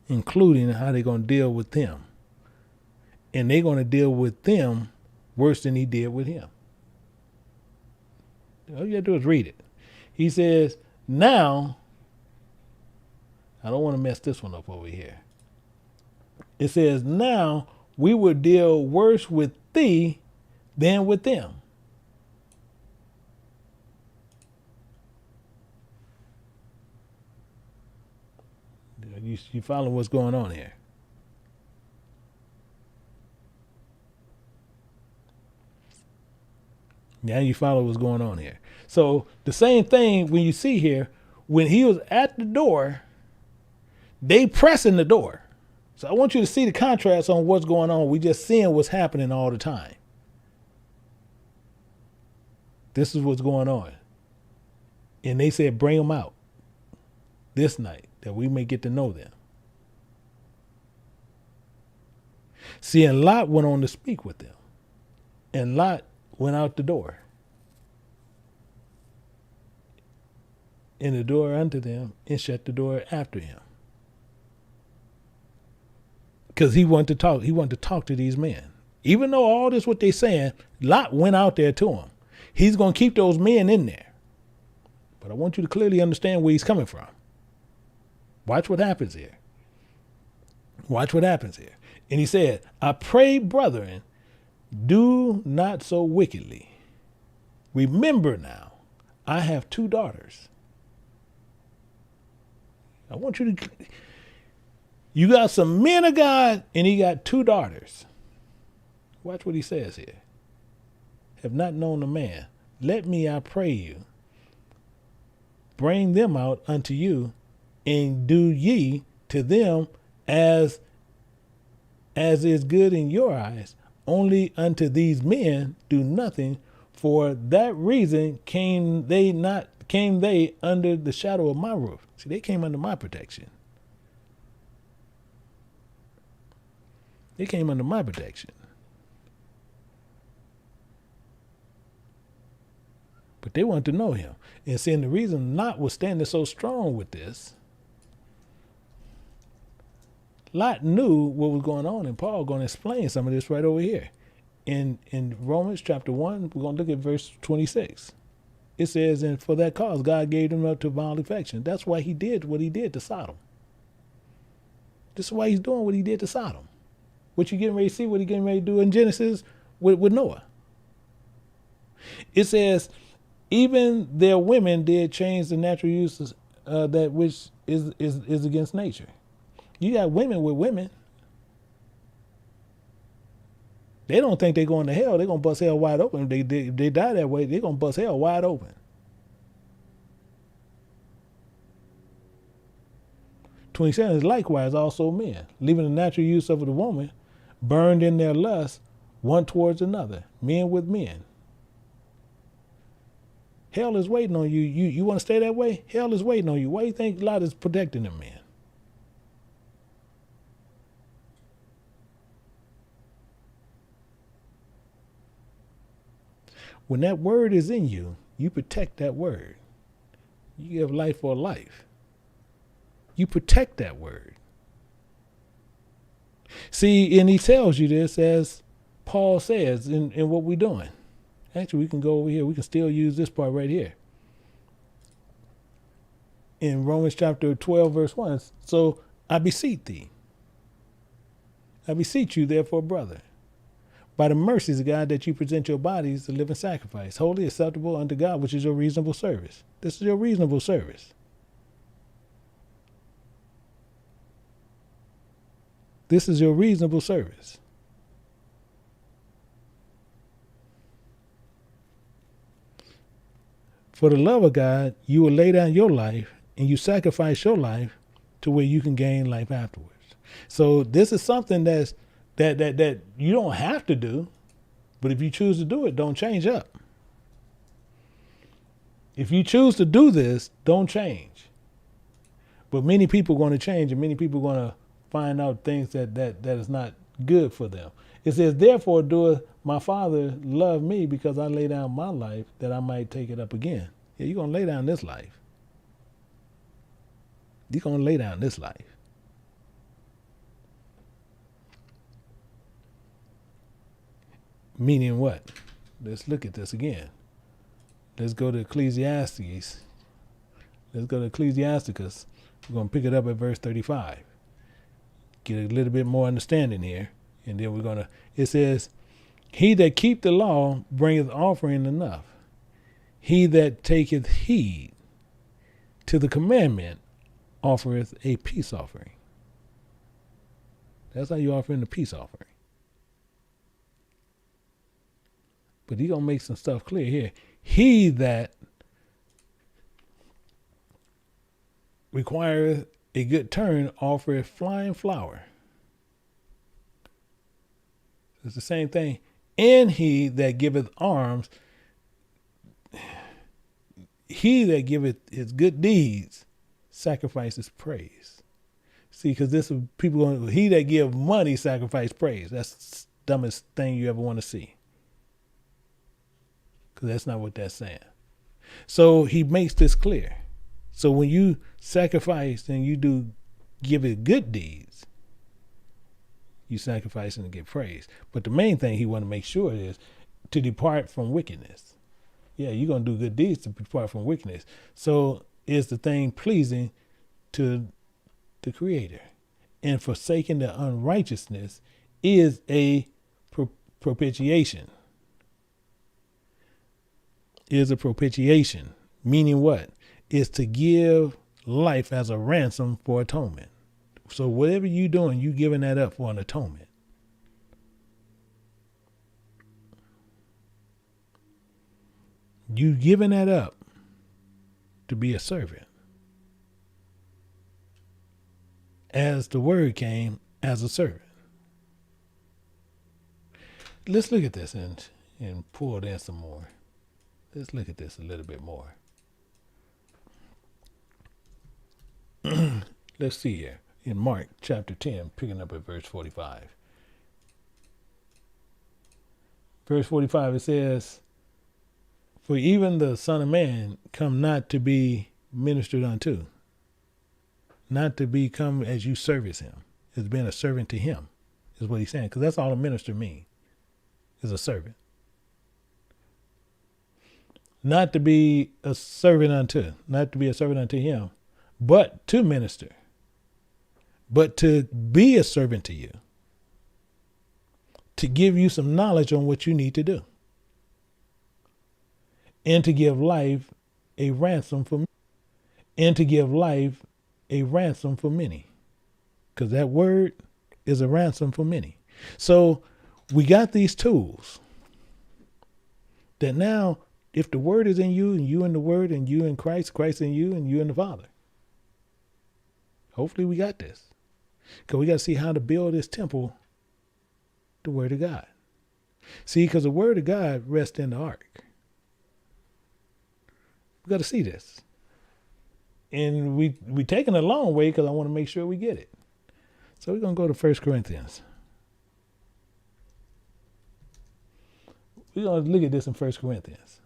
including how they're going to deal with them. And they're going to deal with them worse than he did with him. All you got to do is read it. He says, now, I don't want to mess this one up over here. It says, now we will deal worse with thee than with them. You follow what's going on here? Now you follow what's going on here. So the same thing when you see here, when he was at the door, they pressing the door. So I want you to see the contrast on what's going on. We just seeing what's happening all the time. This is what's going on. And they said, bring them out this night that we may get to know them. See, and Lot went on to speak with them. And Lot went out the door. And the door unto them, and shut the door after him. Because he wanted to talk. He wanted to talk to these men. Even though all this what they saying, Lot went out there to him. He's going to keep those men in there. But I want you to clearly understand where he's coming from. Watch what happens here. Watch what happens here. And he said, I pray, brethren, do not so wickedly. Remember now, I have 2 daughters. I want you to, you got some men of God and he got 2 daughters. Watch what he says here. Have not known a man. Let me, I pray you, bring them out unto you, and do ye to them as is good in your eyes. Only unto these men do nothing. For that reason came they under the shadow of my roof. See, they came under my protection. They came under my protection. But they wanted to know him. And seeing the reason Lot was standing so strong with this, Lot knew what was going on, and Paul going to explain some of this right over here. In Romans chapter 1, we're going to look at verse 26. It says, and for that cause, God gave them up to vile affection. That's why he did what he did to Sodom. This is why he's doing what he did to Sodom. What you getting ready to see, what he getting ready to do in Genesis with Noah. It says, even their women did change the natural uses that which is against nature. You got women with women. They don't think they're going to hell. They're going to bust hell wide open. If they die that way, they're going to bust hell wide open. 27 is likewise also men, leaving the natural use of the woman, burned in their lust, one towards another, men with men. Hell is waiting on you. You want to stay that way? Hell is waiting on you. Why do you think Lot is protecting them, man? When that word is in you, you protect that word. You give life for life. You protect that word. See, and he tells you this as Paul says in what we're doing. Actually, we can go over here. We can still use this part right here. In Romans chapter 12, verse 1. So I beseech thee. I beseech you, therefore, brother, by the mercies of God, that you present your bodies a living sacrifice, wholly acceptable unto God, which is your reasonable service. This is your reasonable service. This is your reasonable service. For the love of God, you will lay down your life and you sacrifice your life to where you can gain life afterwards. So this is something that you don't have to do, but if you choose to do it, don't change up. If you choose to do this, don't change. But many people are going to change, and many people are going to find out things that is not good for them. It says, therefore doeth my Father love me, because I lay down my life that I might take it up again. Yeah, you're going to lay down this life. You're going to lay down this life. Meaning what? Let's look at this again. Let's go to Ecclesiastes. Let's go to Ecclesiasticus. We're going to pick it up at verse 35. Get a little bit more understanding here. And then we're going to, it says, he that keep the law bringeth offering enough. He that taketh heed to the commandment offereth a peace offering. That's how you offer in the peace offering. But he's going to make some stuff clear here. He that requireth a good turn offereth flying flour. It's the same thing. And he that giveth alms, he that giveth his good deeds, sacrifices praise. See, because this is people going, he that give money sacrifice praise. That's the dumbest thing you ever want to see. Because that's not what that's saying. So he makes this clear. So when you sacrifice and you do give it good deeds, you sacrifice and get praise. But the main thing he want to make sure is to depart from wickedness. Yeah, you're going to do good deeds to depart from wickedness. So is the thing pleasing to the Creator? And forsaking the unrighteousness is a propitiation. Is a propitiation. Meaning what? Is to give life as a ransom for atonement. So whatever you're doing, you giving that up for an atonement. You giving that up to be a servant. As the word came, as a servant. Let's look at this and pull it in some more. Let's look at this a little bit more. Let's see here. In Mark chapter 10, picking up at verse 45. Verse 45, it says, for even the Son of Man come not to be ministered unto, not to become as you service him, as being a servant to him, is what he's saying. Because that's all a minister means, is a servant. Not to be a servant unto, not to be a servant unto him, but to minister, but to be a servant to you, to give you some knowledge on what you need to do, and to give life a ransom for, many, because that word is a ransom for many. So we got these tools that now, if the word is in you and you in the word and you in Christ, Christ in you and you in the Father. Hopefully we got this. Because we got to see how to build this temple, the word of God. See, because the word of God rests in the ark. We got to see this. And we taking a long way because I want to make sure we get it. So we're going to go to 1 Corinthians. We're going to look at this in 1 Corinthians.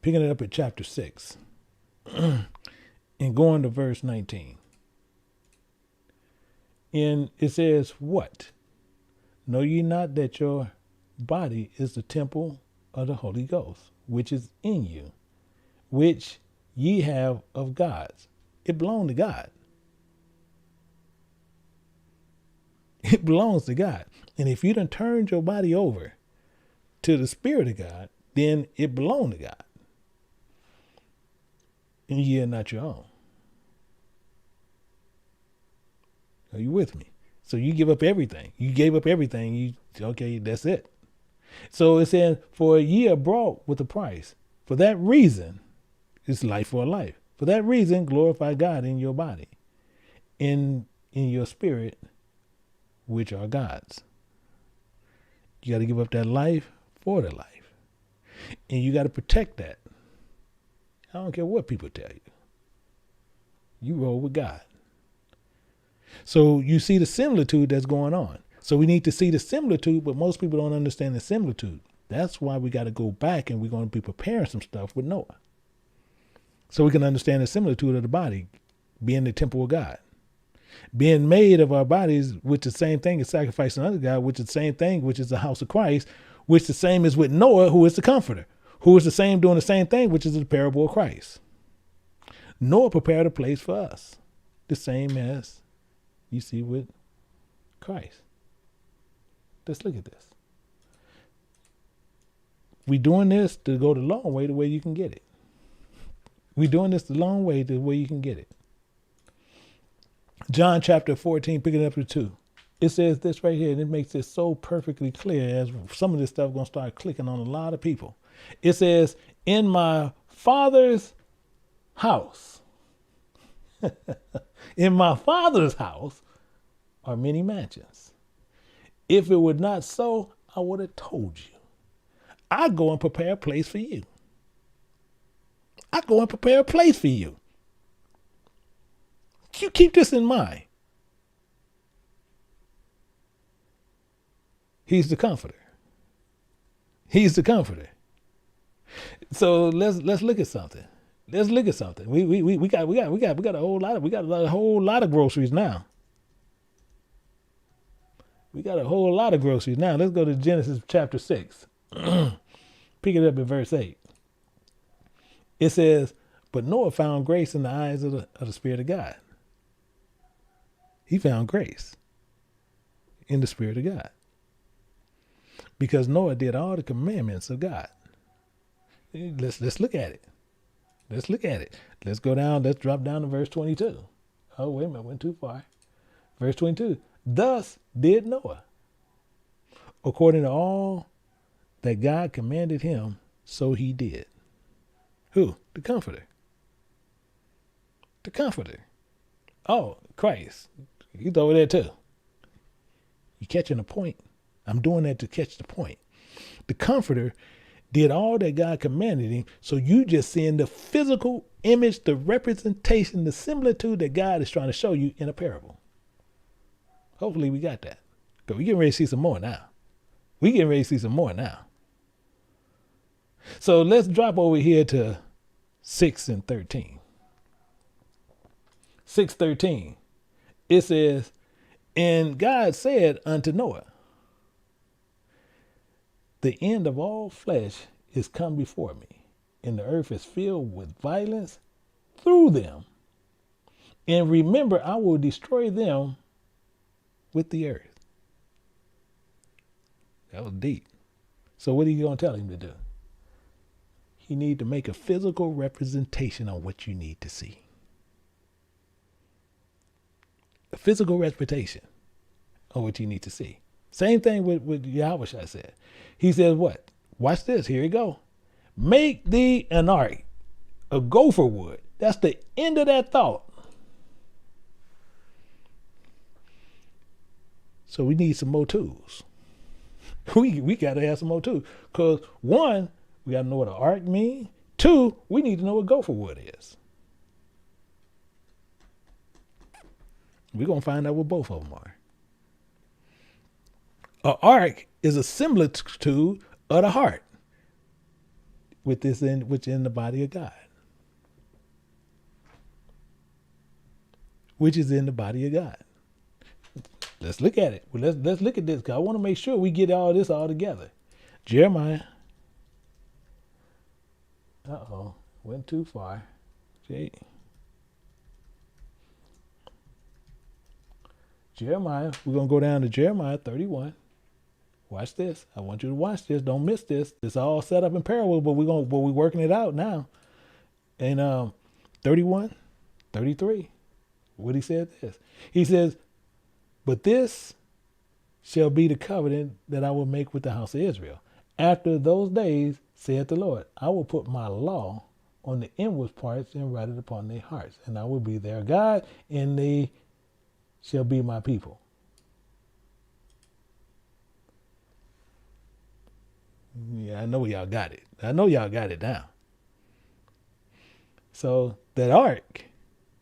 Picking it up at chapter 6 and going to verse 19. And it says, what? Know ye not that your body is the temple of the Holy Ghost, which is in you, which ye have of God's? It belongs to God. It belongs to God. And if you done turned your body over to the Spirit of God, then it belongs to God. And ye are not your own. Are you with me? So you give up everything. You gave up everything. Okay, that's it. So it says, for ye are bought with a price. For that reason, it's life for a life. For that reason, glorify God in your body, in your spirit, which are God's. You got to give up that life for the life. And you got to protect that. I don't care what people tell you. You roll with God. So you see the similitude that's going on. So we need to see the similitude, but most people don't understand the similitude. That's why we got to go back and we're going to be preparing some stuff with Noah. So we can understand the similitude of the body being the temple of God. Being made of our bodies, which is the same thing as sacrificing unto God, which is the same thing, which is the house of Christ, which the same is with Noah, who is the comforter, who is the same doing the same thing, which is the parable of Christ. Noah prepared a place for us, the same as you see with Christ. Let's look at this. We doing this to go the long way, the way you can get it. We doing this the long way, the way you can get it. John chapter 14, picking up to 2. It says this right here, and it makes it so perfectly clear as some of this stuff going to start clicking on a lot of people. It says, in my Father's house, in my Father's house are many mansions. If it were not so, I would have told you. I go and prepare a place for you. I go and prepare a place for you. You keep this in mind. He's the comforter. He's the comforter. So let's look at something. Let's look at something. We got a whole lot of groceries now. We got a whole lot of groceries now. Let's go to Genesis chapter 6. Pick it up at verse 8. It says, but Noah found grace in the eyes of the Spirit of God. He found grace in the Spirit of God. Because Noah did all the commandments of God. Let's look at it. Let's look at it. Let's go down. Let's drop down to verse 22. Oh, wait a minute. Went too far. Verse 22. Thus did Noah, according to all that God commanded him, so he did. Who? The Comforter. The Comforter. Oh, Christ. He's over there too. You catching the point? I'm doing that to catch the point. The Comforter did all that God commanded him, so you just seeing the physical image, the representation, the similitude that God is trying to show you in a parable. Hopefully we got that. Because we're getting ready to see some more now. We're getting ready to see some more now. So let's drop over here to 6 and 13. 6:13. It says, and God said unto Noah, the end of all flesh is come before me, and the earth is filled with violence through them. And remember, I will destroy them with the earth. That was deep. So what are you going to tell him to do? You need to make a physical representation on what you need to see. A physical representation on what you need to see. Same thing with Yahweh said. He says what? Watch this. Here you go. Make thee an ark, a gopher wood. That's the end of that thought. So we need some more tools. We got to have some more tools. Because one, we got to know what an ark means. Two, we need to know what gopher wood is. We're going to find out what both of them are. An ark is a similitude of the heart, which is in the body of God. Which is in the body of God. Let's look at it. Well, let's look at this, because I want to make sure we get all this all together. Jeremiah. Uh-oh. Went too far. Jeremiah. We're going to go down to Jeremiah 31. Watch this. I want you to watch this. Don't miss this. It's all set up in parallel, but we're working it out now. And 31, 33. What he said this. He says, but this shall be the covenant that I will make with the house of Israel. After those days, saith the Lord, I will put my law on the inward parts and write it upon their hearts. And I will be their God, and they shall be my people. Yeah, I know y'all got it. I know y'all got it now. So that ark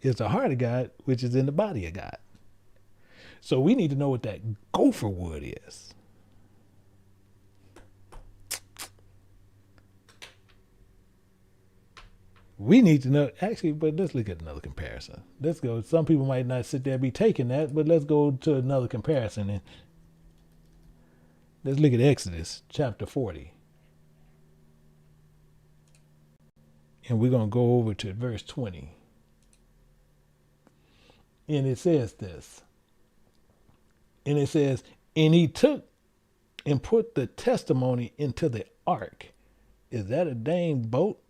is the heart of God, which is in the body of God. So we need to know what that gopher wood is. We need to know, actually, but let's look at another comparison. Let's go. Some people might not sit there and be taking that, but let's go to another comparison. And let's look at Exodus chapter 40. And we're going to go over to verse 20. And it says this. And it says, and he took and put the testimony into the ark. Is that a dang boat?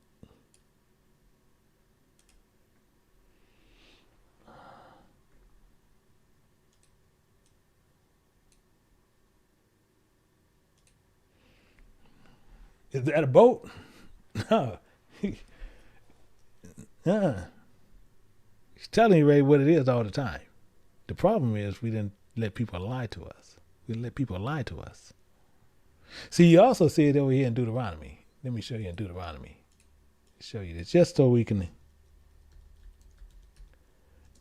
Is that a boat? No. He's telling you, Ray, what it is all the time. The problem is we didn't let people lie to us. We didn't let people lie to us. See, you also see it over here in Deuteronomy. Let me show you in Deuteronomy. Show you this just so we can.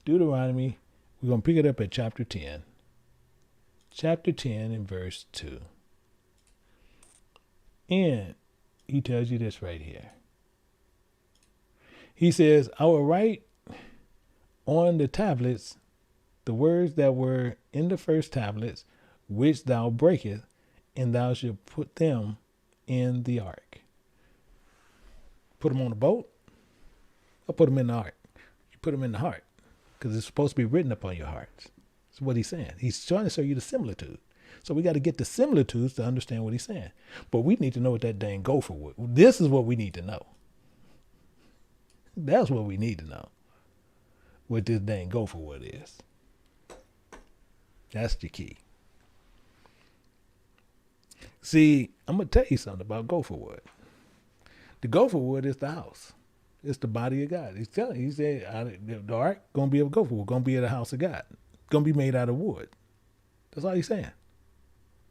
Deuteronomy, we're going to pick it up at chapter 10. Chapter 10 and verse 2. And he tells you this right here. He says, I will write on the tablets the words that were in the first tablets, which thou breakest, and thou shalt put them in the ark. Put them on the boat, or put them in the ark? You put them in the heart, because it's supposed to be written upon your hearts. That's what he's saying. He's trying to show you the similitude. So we got to get the similitudes to understand what he's saying. But we need to know what that dang gopher was. This is what we need to know. That's what we need to know. What this dang gopher wood is. That's the key. See, I'm going to tell you something about gopher wood. The gopher wood is the house. It's the body of God. He's telling you, he said, the ark going to be of gopher wood, going to be in the house of God. Going to be made out of wood. That's all he's saying.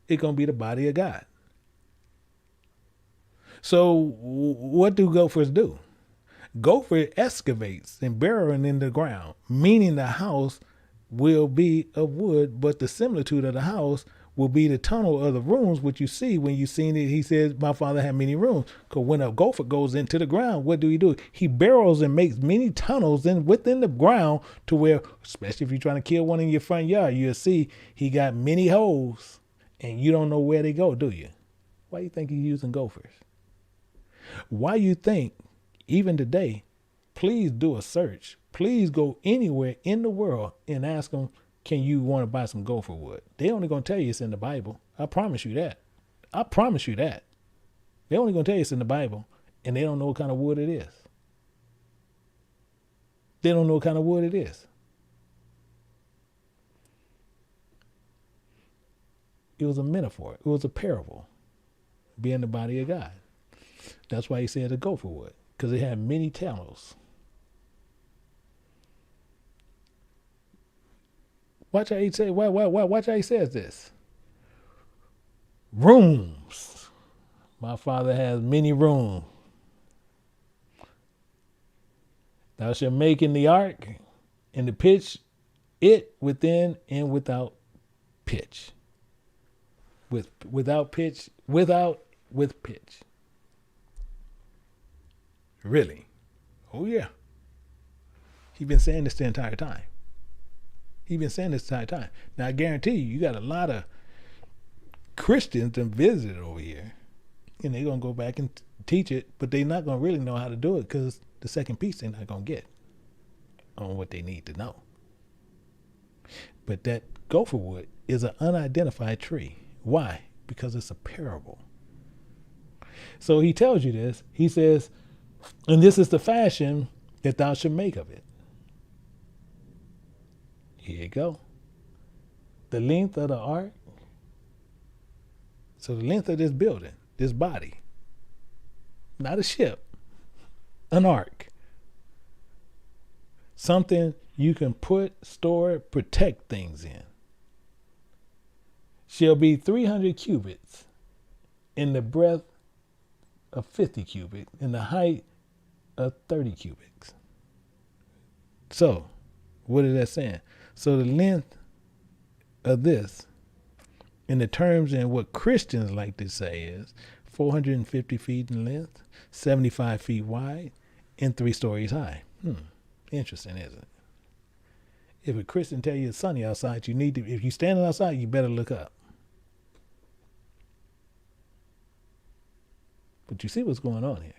It's going to be the body of God. So what do gophers do? Gopher excavates and burrowing in the ground, meaning the house will be of wood, but the similitude of the house will be the tunnel of the rooms, which you see when you seen it. He says, my father had many rooms. Because when a gopher goes into the ground, what do? He burrows and makes many tunnels within the ground to where, especially if you're trying to kill one in your front yard, you'll see he got many holes and you don't know where they go, do you? Why do you think he's using gophers? Why you think, even today, please do a search. Please go anywhere in the world and ask them, can you want to buy some gopher wood? They only going to tell you it's in the Bible. I promise you that. I promise you that. They only going to tell you it's in the Bible, and they don't know what kind of wood it is. They don't know what kind of wood it is. It was a metaphor. It was a parable. Being the body of God. That's why he said a gopher wood, because it had many tunnels. Watch how he say. Watch how he says this. Rooms. My father has many rooms. Thou shalt make in the ark, and the pitch it within and without pitch. With pitch. Really? Oh yeah. He's been saying this the entire time. Now I guarantee you got a lot of Christians that visited over here, and they're gonna go back and teach it, but they're not gonna really know how to do it because the second piece they're not gonna get on what they need to know. But that gopher wood is an unidentified tree. Why? Because it's a parable. So he tells you this. He says, and this is the fashion that thou shalt make of it. Here you go. The length of the ark. So the length of this building, this body, not a ship, an ark. Something you can put, store, protect things in. Shall be 300 cubits in the breadth of 50 cubits, in the height of 30 cubits. So, what is that saying? So the length of this, in the terms and what Christians like to say, is 450 feet in length, 75 feet wide, and 3 stories high. Interesting, isn't it? If a Christian tell you it's sunny outside, you need to, if you're standing outside, you better look up. But you see what's going on here.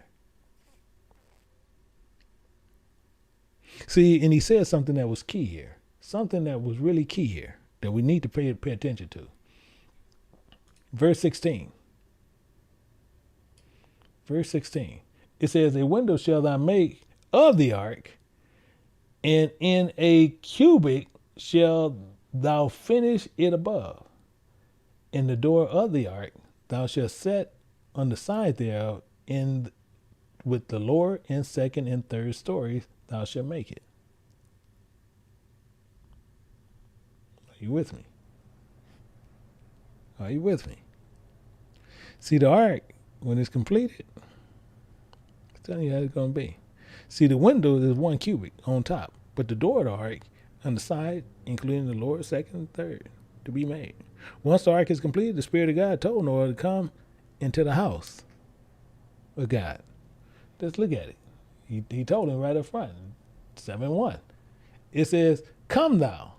See, and he said something that was key here. Something that was really key here that we need to pay attention to. Verse 16. Verse 16. It says, a window shall thou make of the ark, and in a cubit shall thou finish it above. And the door of the ark thou shalt set on the side thereof, in with the lower and second and third stories thou shalt make it. Are you with me? Are you with me? See, the ark, when it's completed, I'm telling you how it's going to be. See, the window is 1 cubit on top, but the door of the ark, on the side, including the Lord, second and third, to be made. Once the ark is completed, the Spirit of God told Noah to come into the house of God. Let's look at it. He told him right up front, 7:1. It says, "Come thou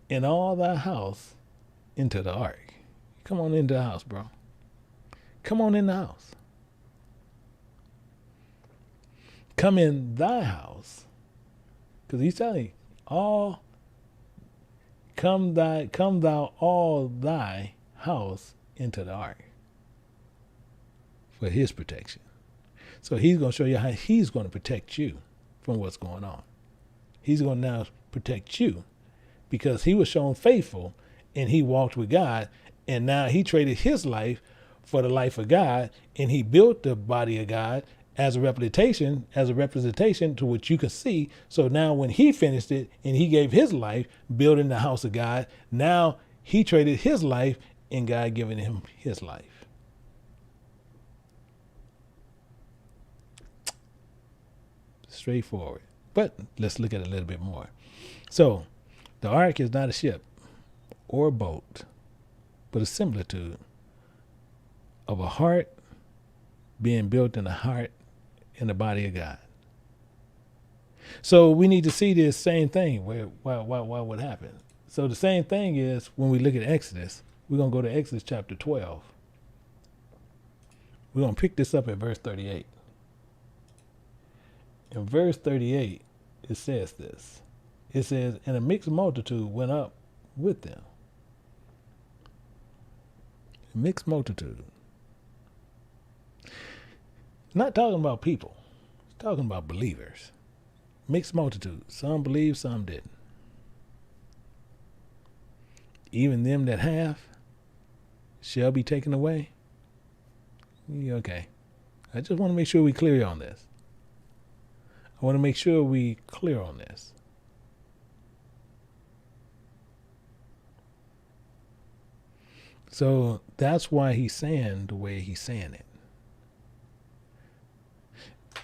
and all thy house into the ark." Come on into the house, bro. Come on in the house. Come in thy house. Because he's telling you, come thou all thy house into the ark for his protection. So he's going to show you how he's going to protect you from what's going on. He's going to now protect you because he was shown faithful and he walked with God, and now he traded his life for the life of God, and he built the body of God as a representation to what you can see. So now when he finished it and he gave his life building the house of God, now he traded his life and God giving him his life. Straightforward. But let's look at it a little bit more. So the ark is not a ship or a boat, but a similitude of a heart being built in the heart in the body of God. So we need to see this same thing. Why would happen? So the same thing is when we look at Exodus, we're going to go to Exodus chapter 12. We're going to pick this up at verse 38. In verse 38, it says this. It says, "And a mixed multitude went up with them." A mixed multitude. Not talking about people. It's talking about believers. Mixed multitude. Some believed, some didn't. Even them that have shall be taken away. Okay. I just want to make sure we're clear on this. I want to make sure we're clear on this. So that's why he's saying the way he's saying it.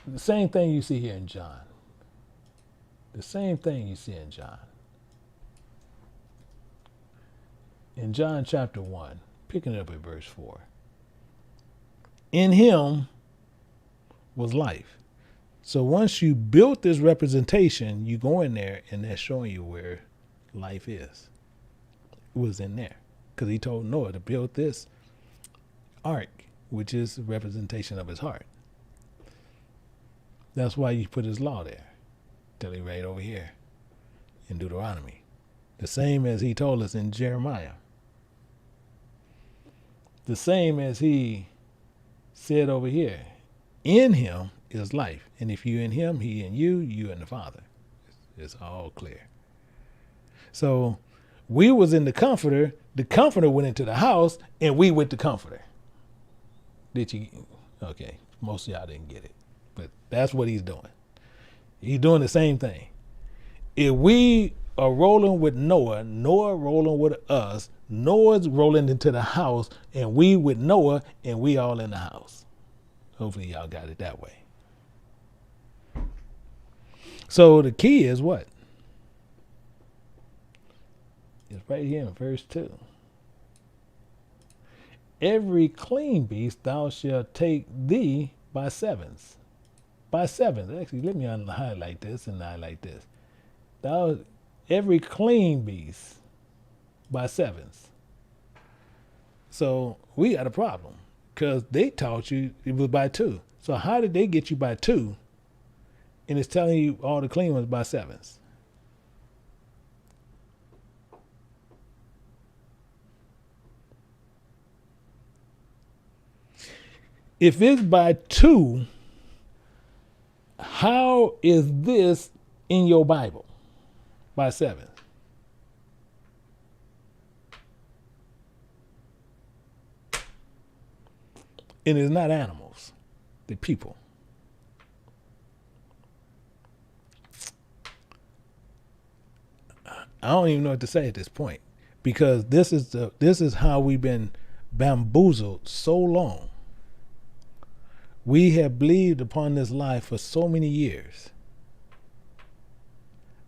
The same thing you see here in John. The same thing you see in John. In John chapter 1, picking it up at verse 4. "In him was life." So once you built this representation, you go in there and that's showing you where life is. It was in there. Because he told Noah to build this ark, which is a representation of his heart. That's why you put his law there. Tell you right over here in Deuteronomy. The same as he told us in Jeremiah. The same as he said over here. In him is life. And if you in him, he in you, you in the Father. It's all clear. So we was in the Comforter. The Comforter went into the house, and we with the Comforter. Did you? Okay. Most of y'all didn't get it. But that's what he's doing. He's doing the same thing. If we are rolling with Noah, Noah rolling with us, Noah's rolling into the house, and we with Noah, and we all in the house. Hopefully y'all got it that way. So the key is what? It's right here in verse 2. "Every clean beast thou shalt take thee by sevens." By sevens. Actually, let me highlight this and highlight this. Every clean beast by sevens. So we got a problem because they taught you it was by 2. So how did they get you by 2? And it's telling you all the clean ones by sevens. If it's by 2, how is this in your Bible? By 7. And it's not animals, they're people. I don't even know what to say at this point because this is how we've been bamboozled so long. We have believed upon this lie for so many years.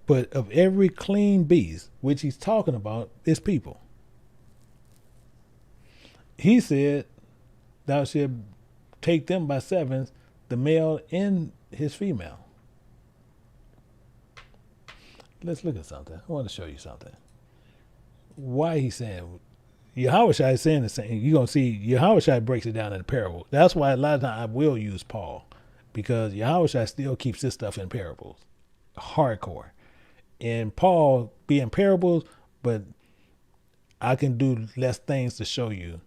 But of every clean beast, which he's talking about, is people. He said, thou shalt take them by sevens, the male and his female. Let's look at something. I want to show you something. Why he's saying, Yahushua is saying the same. You're going to see Yahushua breaks it down in a parable. That's why a lot of times I will use Paul, because Yahushua still keeps this stuff in parables. Hardcore. And Paul be in parables, but I can do less things to show you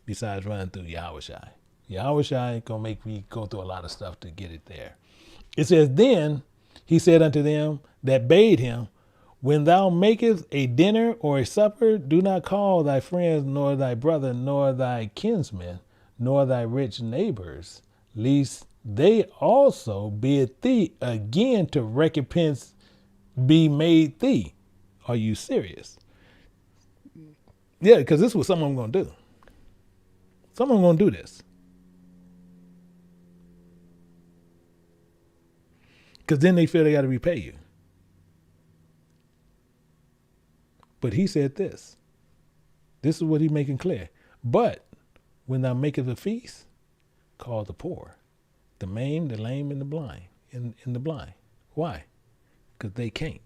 besides running through Yahushua. Yahushua ain't going to make me go through a lot of stuff to get it there. It says, then he said unto them that bade him, when thou makest a dinner or a supper, do not call thy friends, nor thy brother, nor thy kinsmen, nor thy rich neighbors, lest they also bid thee again to recompense be made thee. Are you serious? Yeah, because this is what some of them going to do. Some of them going to do this. Because then they feel they got to repay you. But he said this. This is what he's making clear. But when thou makest a feast, call the poor, the maimed, the lame, and the blind, and the blind. Why? Because they can't.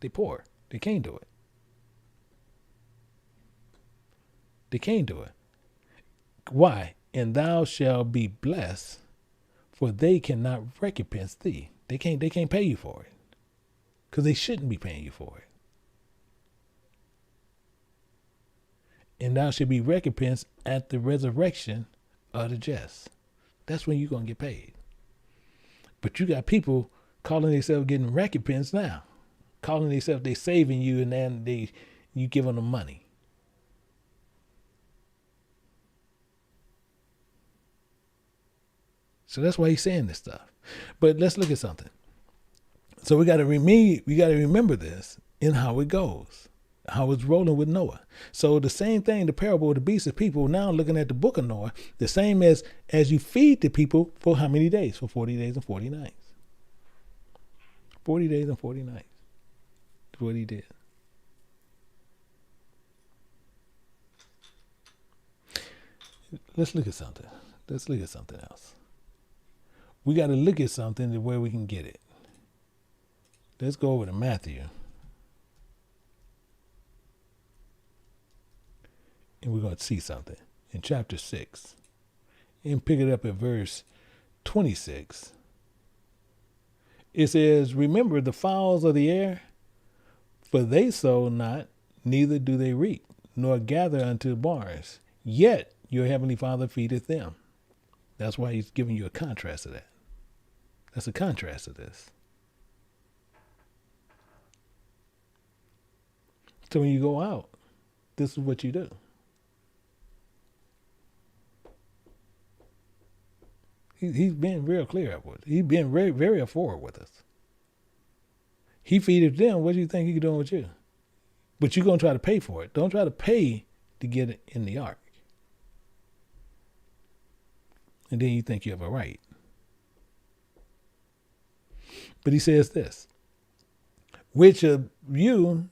They poor. They can't do it. They can't do it. Why? And thou shalt be blessed, for they cannot recompense thee. They can't pay you for it. Because they shouldn't be paying you for it. And thou shalt be recompensed at the resurrection of the just. That's when you're going to get paid. But you got people calling themselves getting recompense now. Calling themselves they saving you, and then you giving them money. So that's why he's saying this stuff. But let's look at something. So we got to remember this in how it goes. How it's rolling with Noah. So the same thing, the parable of the beasts of people, now looking at the book of Noah, the same as you feed the people for how many days? For 40 days and 40 nights. 40 days and 40 nights. That's what he did. Let's look at something. Let's look at something else. We got to look at something the way we can get it. Let's go over to Matthew. And we're going to see something in chapter 6. And pick it up at verse 26. It says, remember the fowls of the air, for they sow not, neither do they reap, nor gather unto barns. Yet your heavenly Father feedeth them. That's why he's giving you a contrast of that. That's a contrast of this. So when you go out, this is what you do. He's been real clear with us. He's been very, very forward with us. He feedeth them. What do you think he's doing with you? But you're going to try to pay for it. Don't try to pay to get it in the ark. And then you think you have a right. But he says this. Which of you,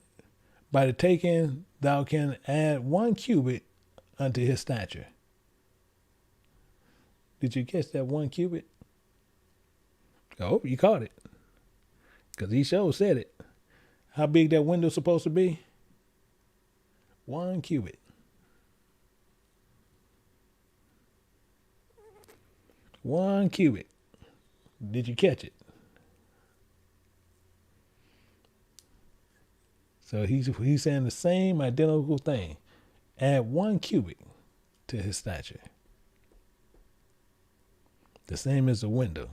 by the taking, thou can add 1 cubit unto his stature? Did you catch that 1 cubit? Oh, you caught it. Because he sure said it. How big that window's supposed to be? 1 cubit. 1 cubit. Did you catch it? So he's saying the same identical thing. Add 1 cubit to his stature. The same as a window,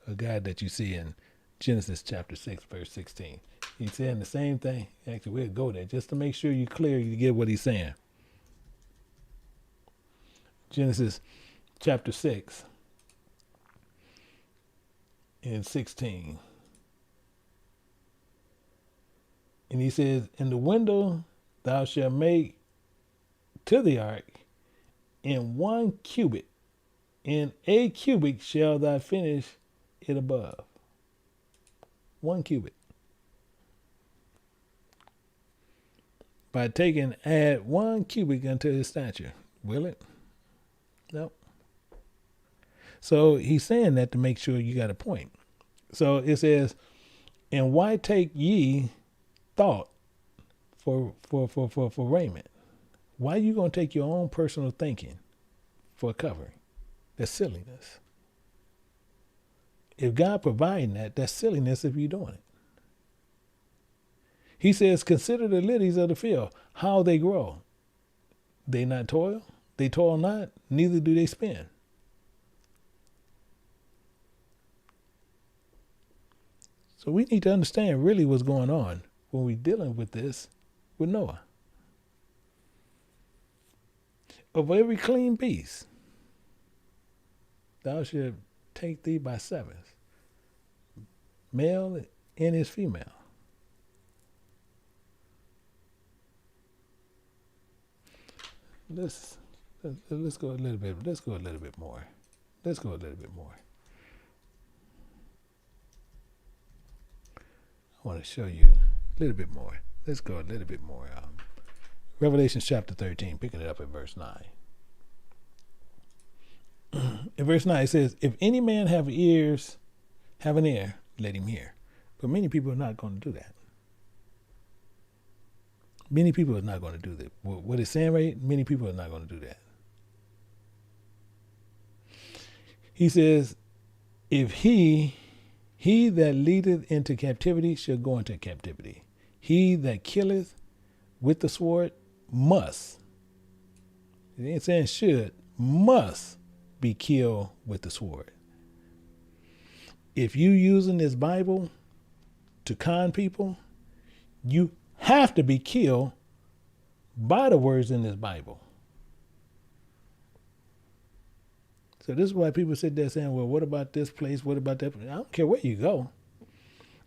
a guy that you see in Genesis chapter 6, verse 16. He's saying the same thing. Actually, we'll go there just to make sure you're clear, you get what he's saying. Genesis chapter 6 and 16. And he says, in the window thou shalt make to the ark in 1 cubit. In a cubit shall thou finish it above. 1 cubit. by taking add 1 cubit unto his stature. Will it? No. So he's saying that to make sure you got a point. So it says, and why take ye thought for raiment? Why are you going to take your own personal thinking for a covering? That's silliness. If God providing that, that's silliness if you're doing it. He says, consider the lilies of the field, how they grow. They not toil, they toil not, neither do they spin. So we need to understand really what's going on when we're dealing with this with Noah. Of every clean beast, thou shalt take thee by sevens, male and his female. Let's go a little bit. Let's go a little bit more. Let's go a little bit more. I want to show you a little bit more. Let's go a little bit more. Revelation chapter 13, picking it up at verse 9. In verse 9 it says, if any man have an ear, let him hear. But many people are not going to do that. Many people are not going to do that. What it's saying right? Many people are not going to do that. He says, if he that leadeth into captivity shall go into captivity. He that killeth with the sword must, it ain't saying should, must be killed with the sword. If you using this Bible to con people, you have to be killed by the words in this Bible. So this is why people sit there saying, well, what about this place? What about that place? I don't care where you go.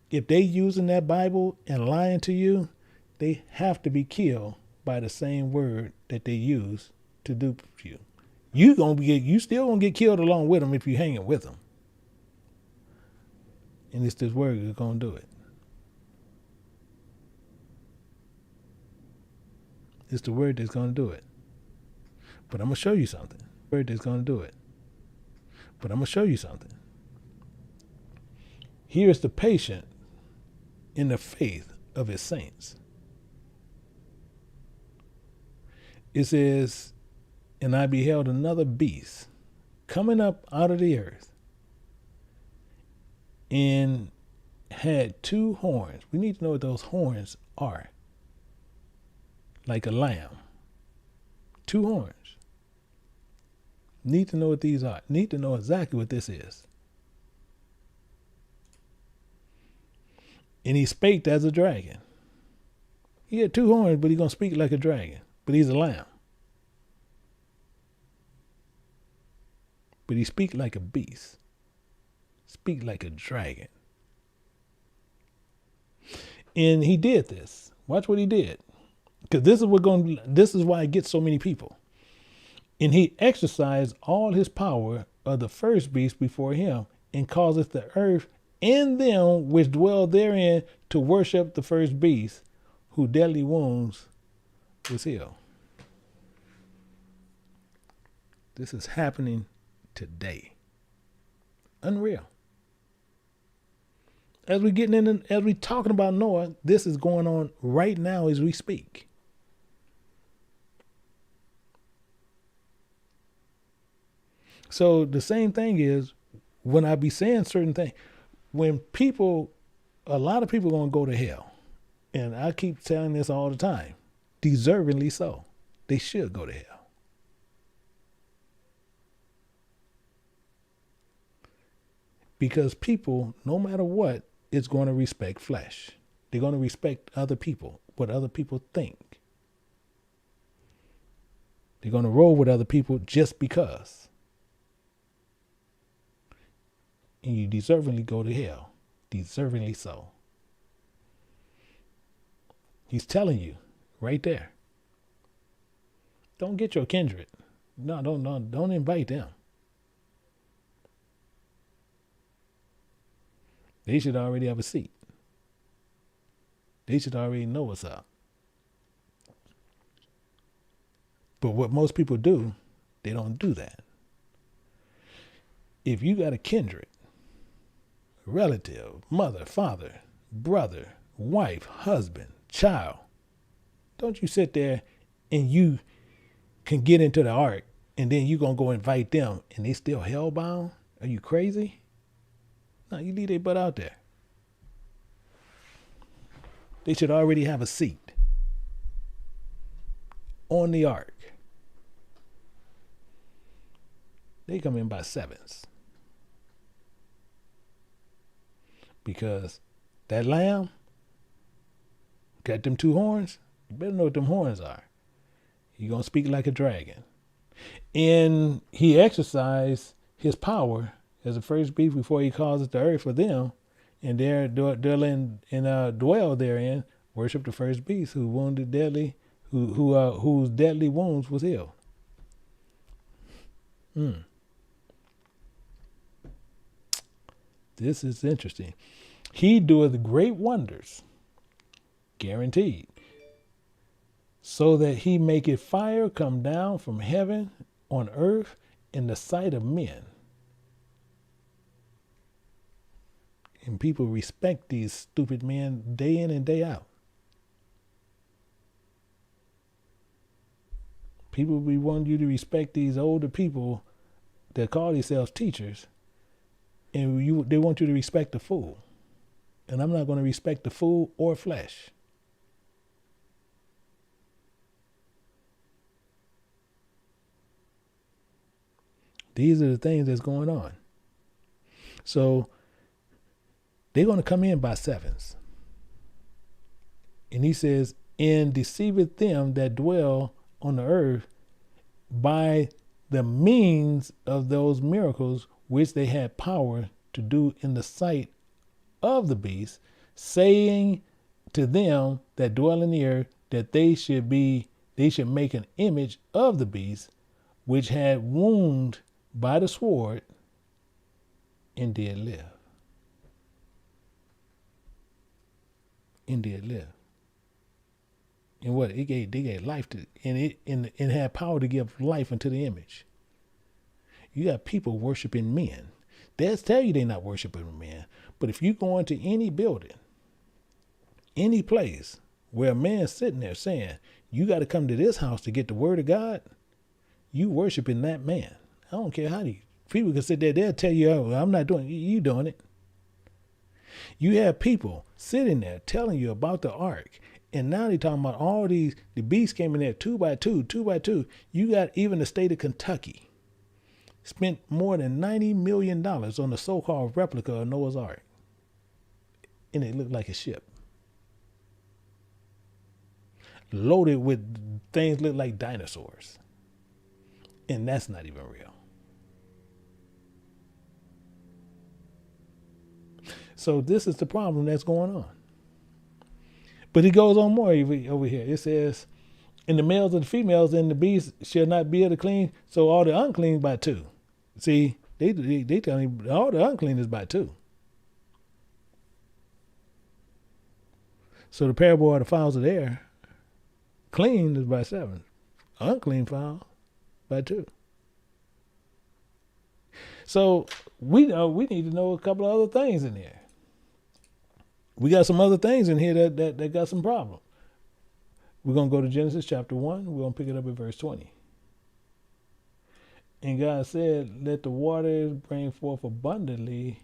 If they using that Bible and lying to you, they have to be killed by the same word that they use to dupe you. You still gonna get killed along with them if you hanging with them. And it's this word that's gonna do it. It's the word that's going to do it. But I'm going to show you something. The word that's going to do it. But I'm going to show you something. Here's the patient in the faith of his saints. It says, and I beheld another beast coming up out of the earth and had 2 horns. We need to know what those horns are. Like a lamb. 2 horns. Need to know what these are. Need to know exactly what this is. And he spake as a dragon. He had 2 horns, but he's going to speak like a dragon. But he's a lamb. But he speak like a beast. Speak like a dragon. And he did this. Watch what he did. Because this is why it gets so many people. And he exercised all his power of the first beast before him, and causeth the earth and them which dwell therein to worship the first beast, whose deadly wounds was healed. This is happening today. Unreal. As we talking about Noah, this is going on right now as we speak. So the same thing is when I be saying certain things, a lot of people are going to go to hell. And I keep telling this all the time, deservingly so. They should go to hell. Because people, no matter what, is going to respect flesh. They're going to respect other people, what other people think. They're going to roll with other people just because. And you deservingly go to hell. Deservingly so. He's telling you right there. Don't get your kindred. No, don't invite them. They should already have a seat. They should already know what's up. But what most people do, they don't do that. If you got a kindred, relative, mother, father, brother, wife, husband, child, don't you sit there and you can get into the ark and then you going to go invite them and they still hellbound? Are you crazy? No, you leave their butt out there. They should already have a seat on the ark. They come in by sevens. Because that lamb got them two horns. You better know what them horns are. He going to speak like a dragon. And he exercised his power as the first beast before he causes the earth for them. And there dwell therein, worship the first beast who wounded deadly, whose deadly wounds was healed. This is interesting. He doeth great wonders, guaranteed, so that he maketh fire come down from heaven on earth in the sight of men. And people respect these stupid men day in and day out. People be wanting you to respect these older people that call themselves teachers, and they want you to respect the fool. And I'm not going to respect the fool or flesh. These are the things that's going on. So they're going to come in by sevens. And he says, and deceiveth them that dwell on the earth by the means of those miracles which they had power to do in the sight of the beast, saying to them that dwell in the earth that they should make an image of the beast, which had wound by the sword and did live. And did live. And what they gave life to, and had power to give life unto the image. You got people worshiping men. They'll tell you they're not worshiping men. But if you go into any building, any place where a man's sitting there saying, you got to come to this house to get the word of God, you worshiping that man. I don't care how people can sit there, they'll tell you, oh, I'm not doing it, you doing it. You have people sitting there telling you about the ark, and now they're talking about all the beasts came in there 2 by 2, 2 by 2. You got even the state of Kentucky spent more than $90 million on the so-called replica of Noah's Ark. And it looked like a ship. Loaded with things that look like dinosaurs. And that's not even real. So this is the problem that's going on. But it goes on more over here. It says, and the males and the females and the beasts shall not be able to clean, so all the unclean by 2. See, they tell me all the unclean is by 2. So the parable of the fowls of the air, clean is by 7. Unclean fowl by 2. So we need to know a couple of other things in here. We got some other things in here that got some problem. We're going to go to Genesis chapter 1. We're going to pick it up at verse 20. And God said, let the waters bring forth abundantly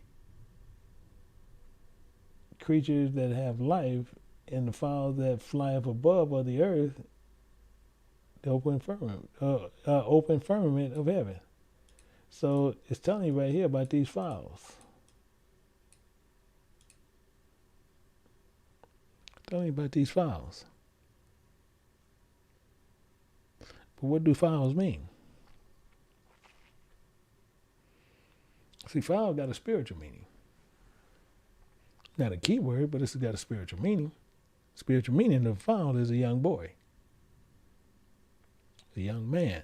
creatures that have life, and the fowls that fly up above of the earth, the open firmament of heaven. So it's telling you right here about these fowls. Tell me about these fowls. But what do fowls mean? See, fowl got a spiritual meaning. Not a key word, but it's got a spiritual meaning. Spiritual meaning of fowl is a young boy. A young man.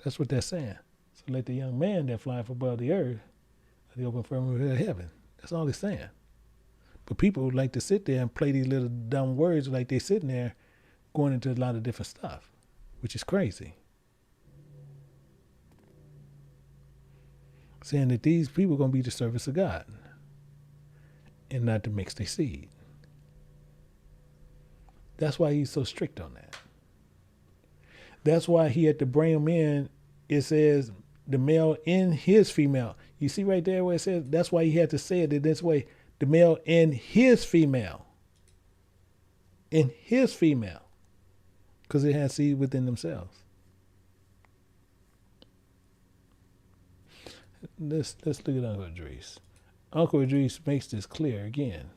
That's what that's saying. So let the young man that flieth above the earth, the open firmament of heaven. That's all it's saying. But people like to sit there and play these little dumb words like they sitting there going into a lot of different stuff, which is crazy. Saying that these people are going to be the service of God and not to mix their seed. That's why he's so strict on that. That's why he had to bring them in. It says the male in his female. You see right there where it says, that's why he had to say it this way. The male in his female. In his female. Because it has seed within themselves. Let's look at Uncle Idris. Uncle Idris makes this clear again.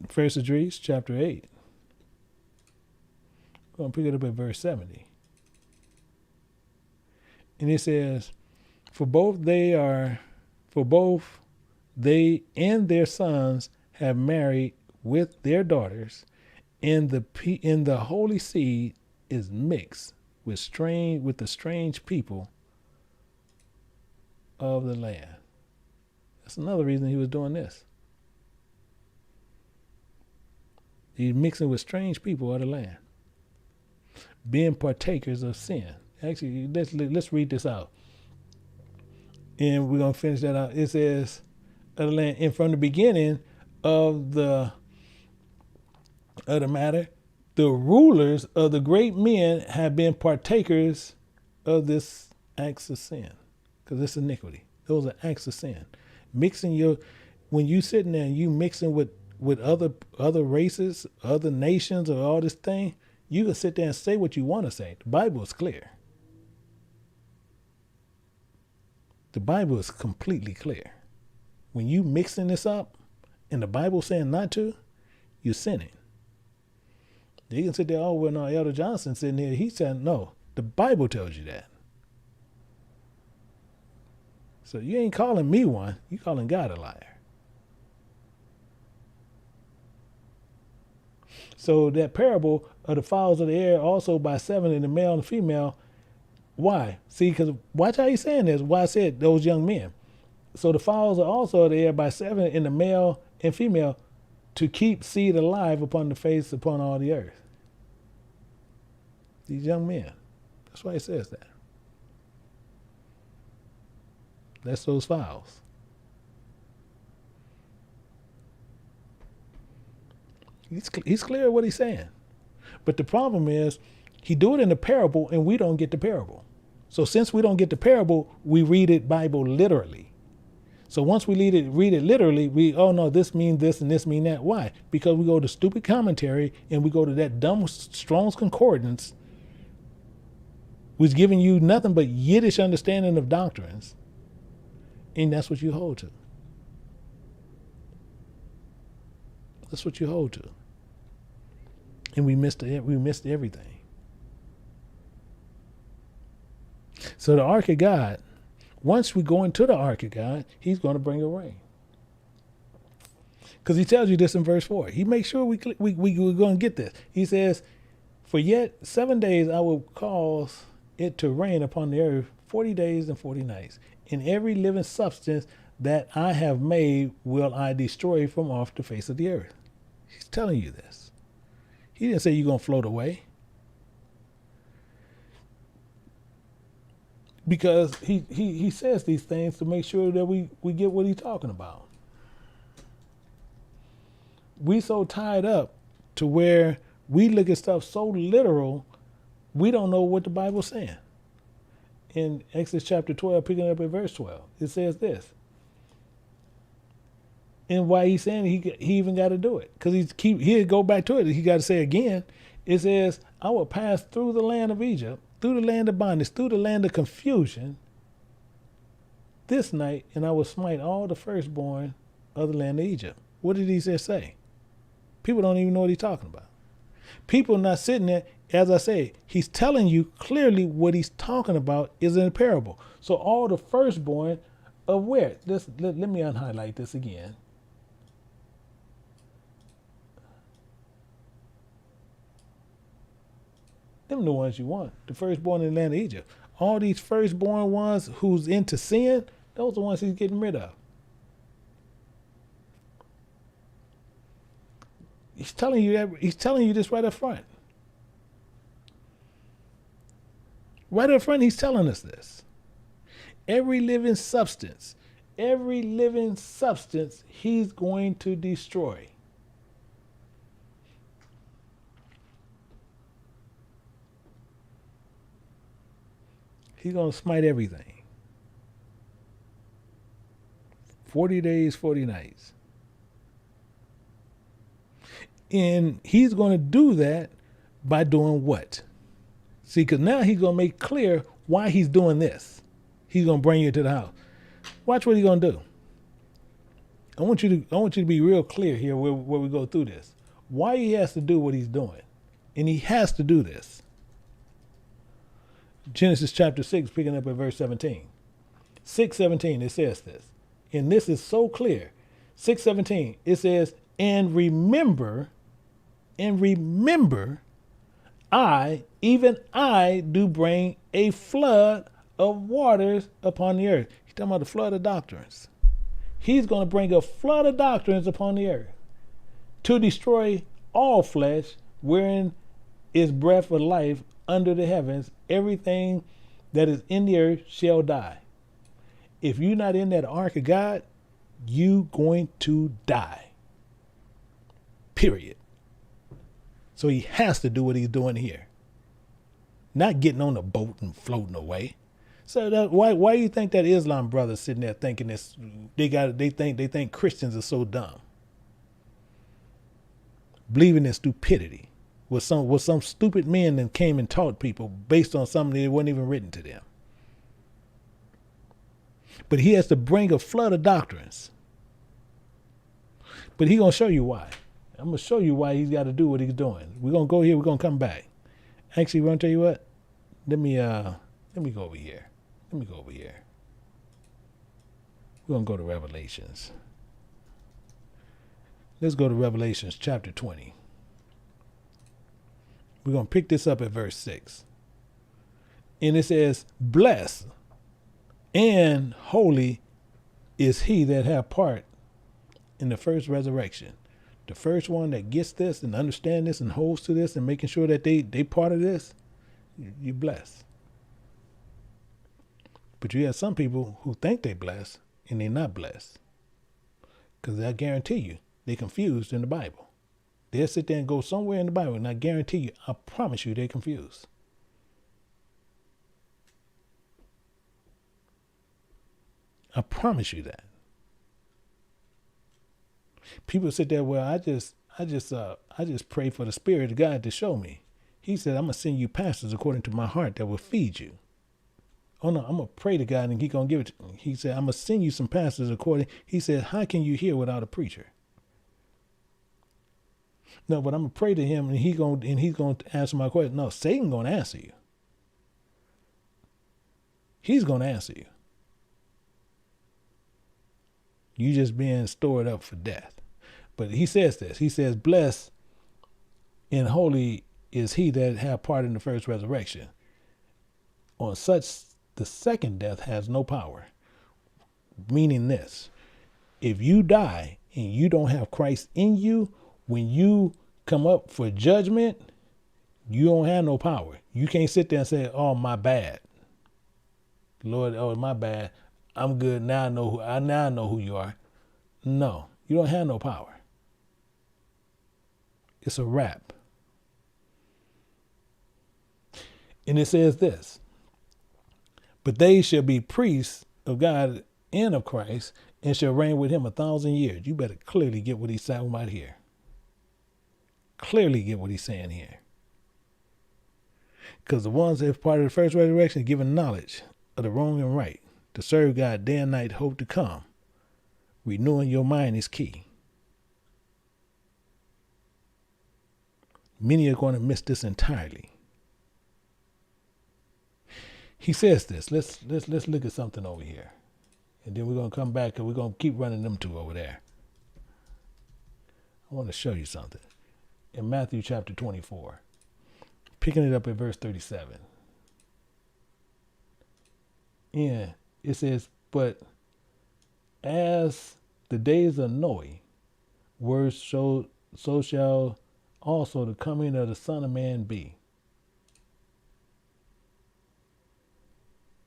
First Idris, chapter 8. I'm going to pick it up at verse 70. And it says, For both they and their sons have married with their daughters, and the holy seed is mixed with the strange people of the land. That's another reason he was doing this. He's mixing with strange people of the land, being partakers of sin. Actually, let's read this out, and we're gonna finish that out. It says, "Of the land, and from the beginning of the matter, the rulers of the great men have been partakers of this acts of sin, because it's iniquity. Those are acts of sin. When you sitting there and you mixing with other races, other nations, or all this thing, you can sit there and say what you want to say. The Bible is clear. The Bible is completely clear. When you mixing this up, and the Bible saying not to, you're sinning. You can sit there, oh, well, no, Elder Johnson sitting here, he's saying, no, the Bible tells you that. So you ain't calling me one, you calling God a liar. So that parable of the fowls of the air also by 7 in the male and the female, why? See, because watch how he's saying this, why I said those young men. So the fowls are also of the air by 7 in the male and female, to keep seed alive upon the face, upon all the earth. These young men. That's why it says that. That's those fowls. He's clear what he's saying. But the problem is, he do it in a parable and we don't get the parable. So since we don't get the parable, we read it Bible literally. So once we read it literally, oh no, this means this and this mean that. Why? Because we go to stupid commentary and we go to that dumb Strong's Concordance, which giving you nothing but Yiddish understanding of doctrines. And that's what you hold to. That's what you hold to. And we missed everything. So the Ark of God, once we go into the Ark of God, he's going to bring a rain. Because he tells you this in verse 4. He makes sure we're going to get this. He says, for yet 7 days I will cause it to rain upon the earth 40 days and 40 nights. And every living substance that I have made will I destroy from off the face of the earth. He's telling you this. He didn't say you're going to float away. Because he says these things to make sure that we get what he's talking about. We so tied up to where we look at stuff so literal, we don't know what the Bible's saying. In Exodus chapter 12, picking up at verse 12, it says this. And why he's saying he even got to do it. Because he'll go back to it. He got to say again. It says, I will pass through the land of Egypt, through the land of bondage, through the land of confusion this night, and I will smite all the firstborn of the land of Egypt. What did he just say? People don't even know what he's talking about. People not sitting there, as I say, he's telling you clearly what he's talking about is in a parable. So all the firstborn of where? Let me unhighlight this again. Them the ones you want. The firstborn in the land of Egypt. All these firstborn ones who's into sin, those are the ones he's getting rid of. He's telling you that. He's telling you this right up front. Right up front, he's telling us this. Every living substance, he's going to destroy. He's going to smite everything. 40 days, 40 nights. And he's going to do that by doing what? See, because now he's going to make clear why he's doing this. He's going to bring you to the house. Watch what he's going to do. I want you to be real clear here where we go through this. Why he has to do what he's doing. And he has to do this. Genesis chapter 6, picking up at verse 17. 6:17, it says this. And this is so clear. 6:17, it says, and remember, I, even I, do bring a flood of waters upon the earth. He's talking about the flood of doctrines. He's going to bring a flood of doctrines upon the earth to destroy all flesh, wherein is breath of life under the heavens. Everything that is in the earth shall die. If you're not in that ark of God, you going to die. Period. So he has to do what he's doing here. Not getting on a boat and floating away. So why do you think that Islam brother's sitting there thinking this? They think Christians are so dumb, believing in stupidity. With some stupid men that came and taught people based on something that wasn't even written to them. But he has to bring a flood of doctrines. But he's gonna show you why. I'm gonna show you why he's got to do what he's doing. We're gonna go here. We're gonna come back. Actually, we're gonna tell you what. Let me go over here. We're gonna go to Revelations. Let's go to Revelations chapter 20. We're going to pick this up at verse 6. And it says, blessed and holy is he that hath part in the first resurrection. The first one that gets this and understand this and holds to this and making sure that they part of this, you're blessed. But you have some people who think they're blessed and they're not blessed. Because I guarantee you, they're confused in the Bible. They'll sit there and go somewhere in the Bible, and I guarantee you, I promise you, they're confused. I promise you that. People sit there, well, I just pray for the Spirit of God to show me. He said, I'm gonna send you pastors according to my heart that will feed you. Oh no, I'm gonna pray to God and He's gonna give it to me. He said, I'm gonna send you some pastors according. He said, how can you hear without a preacher? No, but I'm gonna pray to him and he's gonna answer my question. No, Satan's gonna answer you. He's gonna answer you. You just being stored up for death. But he says this. He says, blessed and holy is he that hath part in the first resurrection. On such the second death has no power. Meaning this, if you die and you don't have Christ in you, when you come up for judgment, you don't have no power. You can't sit there and say, oh, my bad. Lord, oh, my bad. I'm good. Now I know who you are. No, you don't have no power. It's a wrap. And it says this, but they shall be priests of God and of Christ and shall reign with him 1,000 years. You better clearly get what he's saying right here. Clearly get what he's saying here. Because the ones that are part of the first resurrection are given knowledge of the wrong and right, to serve God day and night, hope to come. Renewing your mind is key. Many are going to miss this entirely. He says this. Let's look at something over here. And then we're going to come back and we're going to keep running them two over there. I want to show you something. In Matthew chapter 24, picking it up at verse 37. Yeah, it says, but as the days of Noah were, so so shall also the coming of the Son of Man be.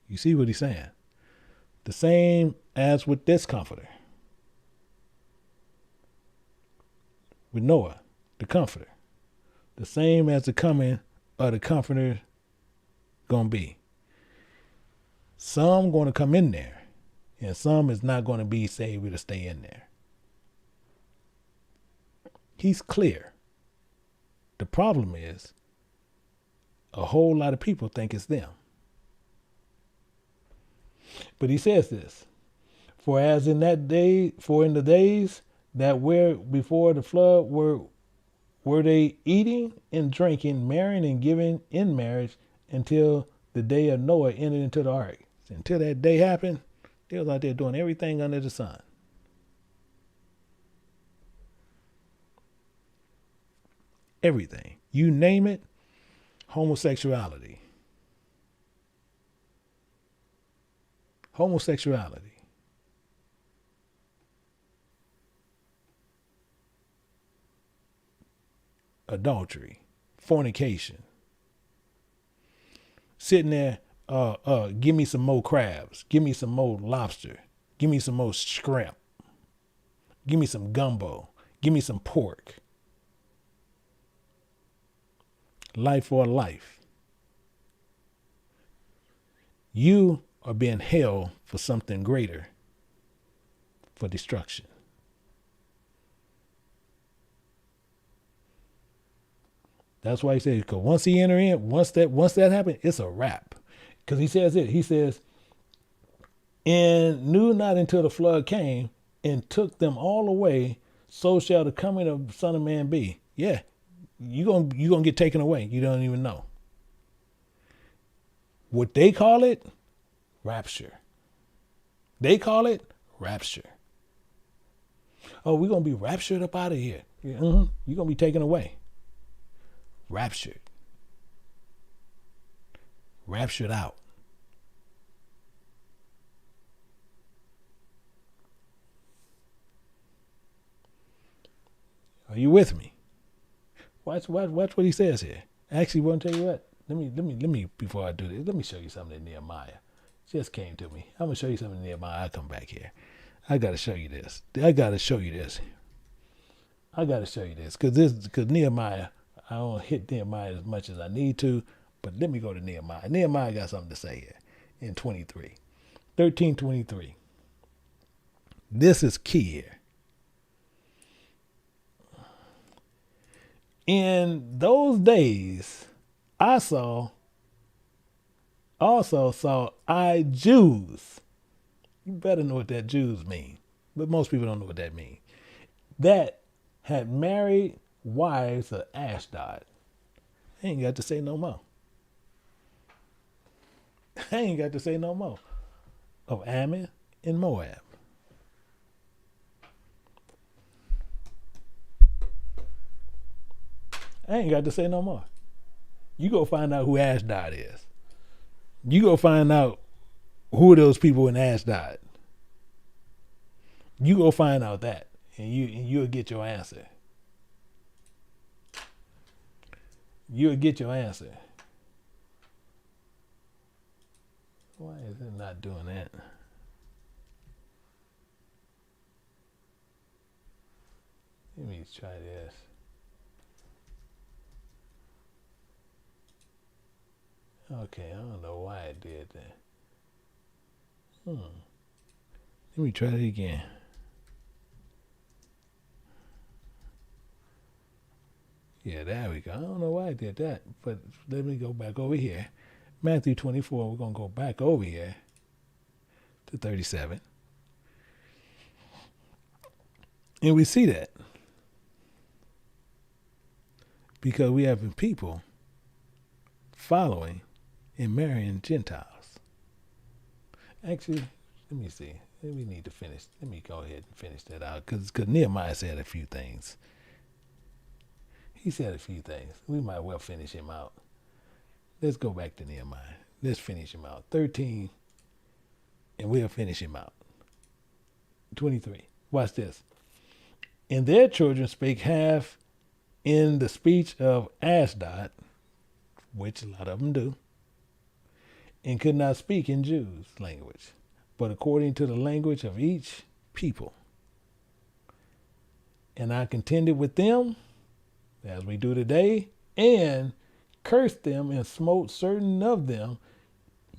You see what he's saying? The same as with this comforter. With Noah, the comforter. The same as the coming of the comforter gonna be. Some gonna come in there, and some is not gonna be saved to stay in there. He's clear. The problem is a whole lot of people think it's them. But he says this, for as in that day, for in the days that were before the flood were they eating and drinking, marrying and giving in marriage until the day of Noah entered into the ark. Until that day happened, they was out there doing everything under the sun. Everything. You name it, homosexuality. Homosexuality. Adultery. Fornication. Sitting there, give me some more crabs. Give me some more lobster. Give me some more shrimp. Give me some gumbo. Give me some pork. Life for life. You are being held for something greater, for destruction. That's why he says, because once he enter in, once that happened, it's a wrap. Because he says it. He says, and knew not until the flood came and took them all away, so shall the coming of the Son of Man be. Yeah, you gonna get taken away. You don't even know. What they call it, rapture. They call it rapture. Oh, we're gonna be raptured up out of here. You're gonna be taken away. Raptured. Raptured out. Are you with me? Watch what he says here. Actually, want to tell you what? Let me before I do this, let me show you something in Nehemiah. Just came to me. I'm gonna show you something in Nehemiah. I'll come back here. I gotta show you this. Because Nehemiah, I don't hit Nehemiah as much as I need to, but let me go to Nehemiah. Nehemiah got something to say here in 13:23. This is key here. In those days, I also saw Jews. You better know what that Jews mean. But most people don't know what that means. That had married wives of Ashdod. I ain't got to say no more. Of Ammon and Moab. I ain't got to say no more. You go find out who Ashdod is. You go find out who are those people in Ashdod. You go find out that, and you'll get your answer. You'll get your answer. Why is it not doing that? Let me try this. Okay, I don't know why it did that. Let me try it again. Yeah, there we go. I don't know why I did that, but let me go back over here. Matthew 24, we're going to go back over here to 37. And we see that because we have people following and marrying Gentiles. Actually, let me see. We need to finish. Let me go ahead and finish that out because Nehemiah said a few things. He said a few things. We might well finish him out. Let's go back to Nehemiah. Let's finish him out. 13, and we'll finish him out. 23. Watch this. And their children spake half in the speech of Ashdod, which a lot of them do, and could not speak in Jews' language, but according to the language of each people. And I contended with them, as we do today, and cursed them and smote certain of them,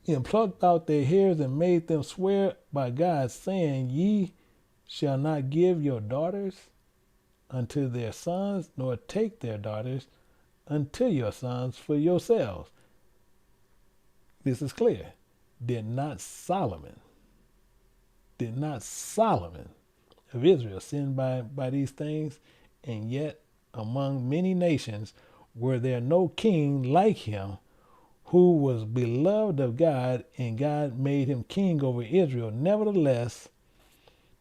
and plucked out their hairs and made them swear by God, saying, Ye shall not give your daughters unto their sons, nor take their daughters unto your sons for yourselves. This is clear. Did not Solomon of Israel sin by these things? And yet among many nations were there no king like him, who was beloved of God, and God made him king over Israel. Nevertheless,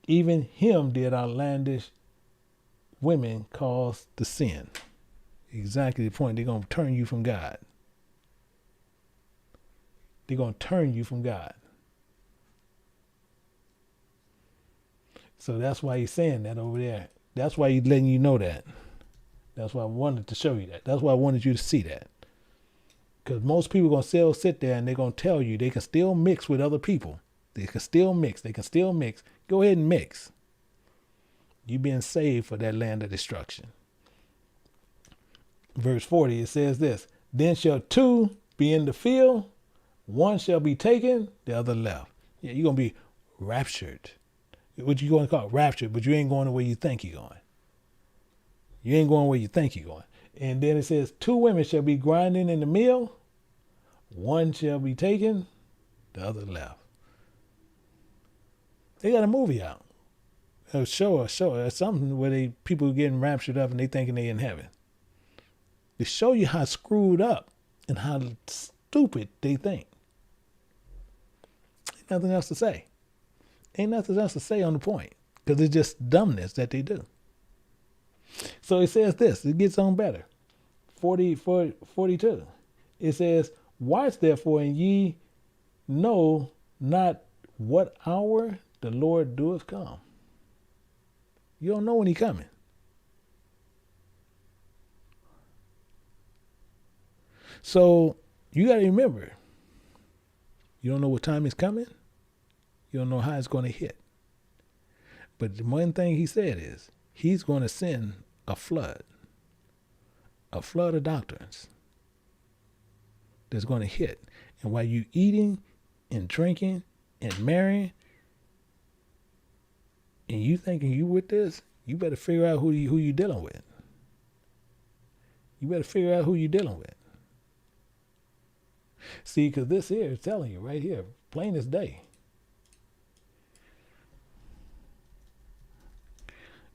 even him did outlandish women cause to sin. Exactly the point. They're going to turn you from God. They're going to turn you from God. So that's why he's saying that over there. That's why he's letting you know that. That's why I wanted to show you that. That's why I wanted you to see that. Because most people are going to still sit there and they're going to tell you they can still mix with other people. They can still mix. Go ahead and mix. You've been saved for that land of destruction. Verse 40, it says this, Then shall two be in the field, one shall be taken, the other left. Yeah, you're going to be raptured. What you going to call it? Raptured, but you ain't going the way you think you're going. You ain't going where you think you're going. And then it says, 2 women shall be grinding in the mill, one shall be taken, the other left. They got a movie out. A show, something where people getting raptured up and they thinking they in heaven. To show you how screwed up and how stupid they think. Ain't nothing else to say. Ain't nothing else to say on the point, because it's just dumbness that they do. So it says this, it gets on better. 42. It says, Watch therefore, and ye know not what hour the Lord doeth come. You don't know when he's coming. So you got to remember, you don't know what time it's coming. You don't know how it's going to hit. But the one thing he said is, he's going to send a flood of doctrines that's going to hit. And while you eating and drinking and marrying, and you thinking you with this, you better figure out who you dealing with. You better figure out who you dealing with. See, because this here is telling you right here, plain as day.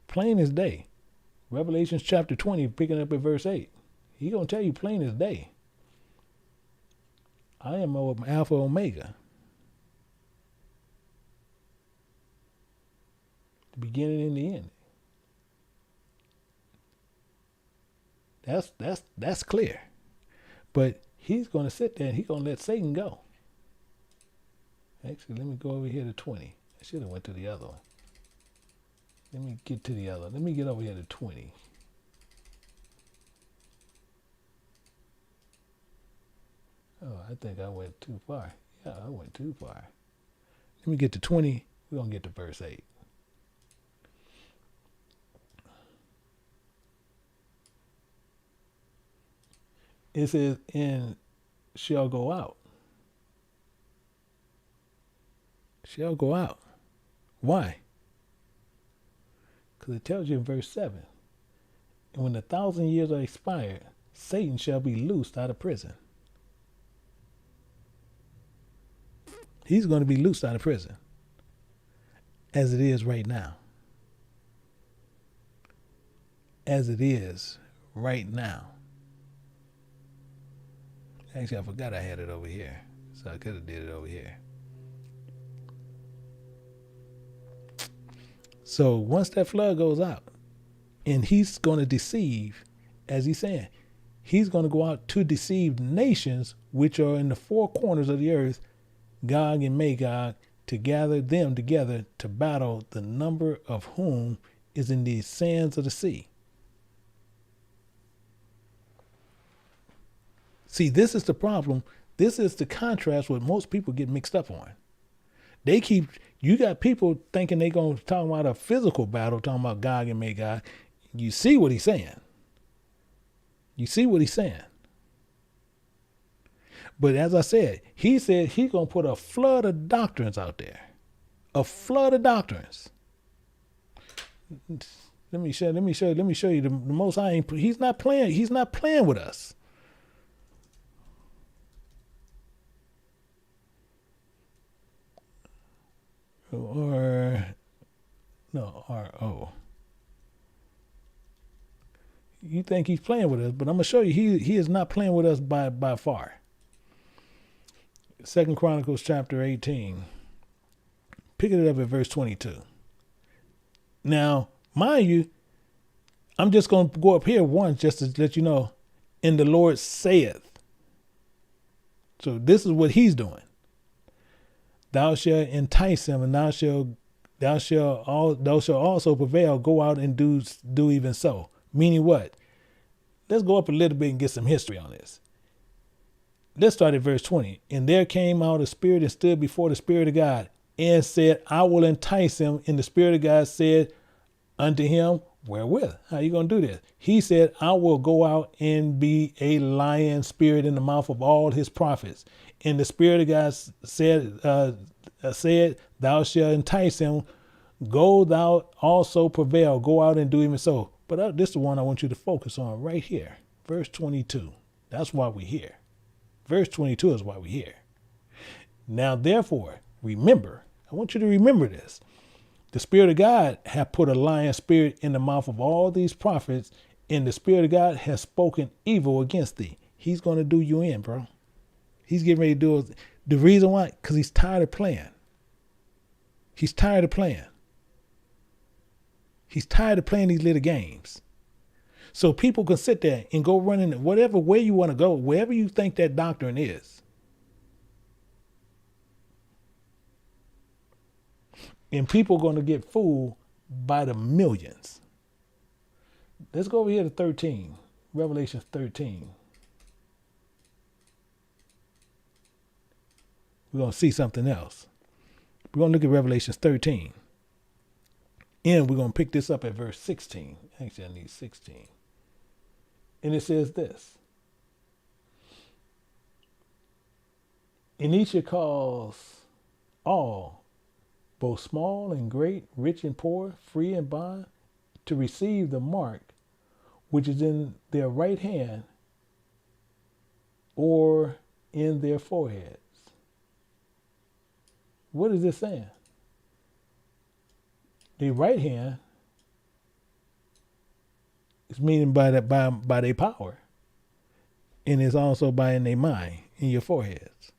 Plain as day. Revelation chapter 20, picking up at verse 8. He's going to tell you plain as day. I am Alpha Omega. The beginning and the end. That's clear. But he's going to sit there and he's going to let Satan go. Actually, let me go over here to 20. I should have went to the other one. Let me get to the other. Let me get over here to 20. Oh, I think I went too far. Yeah, I went too far. Let me get to 20. We're going to get to verse 8. It says, and shall go out. Shall go out. Why? Because it tells you in verse 7, and when the 1,000 years are expired, Satan shall be loosed out of prison. He's going to be loosed out of prison, as it is right now. As it is right now. Actually, I forgot I had it over here, so I could have did it over here. So once that flood goes out, and he's going to deceive, as he's saying, he's going to go out to deceive nations which are in the 4 corners of the earth, Gog and Magog, to gather them together to battle, the number of whom is in the sands of the sea. See, this is the problem. This is the contrast what most people get mixed up on. You got people thinking they going to talk about a physical battle, talking about Gog and Magog. You see what he's saying. You see what he's saying. But as I said he's going to put a flood of doctrines out there. A flood of doctrines. Let me show you. The Most High, he's not playing with us. You think he's playing with us, but I'm gonna show you he is not playing with us by far. 2 Chronicles chapter 18, picking it up at verse 22. Now, mind you, I'm just gonna go up here once just to let you know, and the Lord saith. So this is what he's doing. Thou shalt entice him, and thou shalt also prevail. Go out and do even so. Meaning what? Let's go up a little bit and get some history on this. Let's start at verse 20. And there came out a spirit and stood before the Spirit of God and said, I will entice him. And the Spirit of God said unto him, wherewith? How you going to do this? He said, I will go out and be a lion spirit in the mouth of all his prophets. And the Spirit of God said, thou shalt entice him. Go thou also prevail. Go out and do even so. But this is the one I want you to focus on right here. Verse 22. That's why we're here. Verse 22 is why we're here. Now, therefore, remember, I want you to remember this. The Spirit of God hath put a lion spirit in the mouth of all these prophets, and the Spirit of God has spoken evil against thee. He's going to do you in, bro. He's getting ready to do it. The reason why? Because he's tired of playing. He's tired of playing. He's tired of playing these little games. So people can sit there and go running whatever way you want to go, wherever you think that doctrine is. And people are going to get fooled by the millions. Let's go over here to 13, Revelation 13. We're going to see something else. We're going to look at Revelation 13. And we're going to pick this up at verse 16. Actually, I need 16. And it says this. And he shall cause all, both small and great, rich and poor, free and bond, to receive the mark which is in their right hand or in their foreheads. What is this saying? The right hand is meaning by their power, and it's also by in their mind, in your foreheads.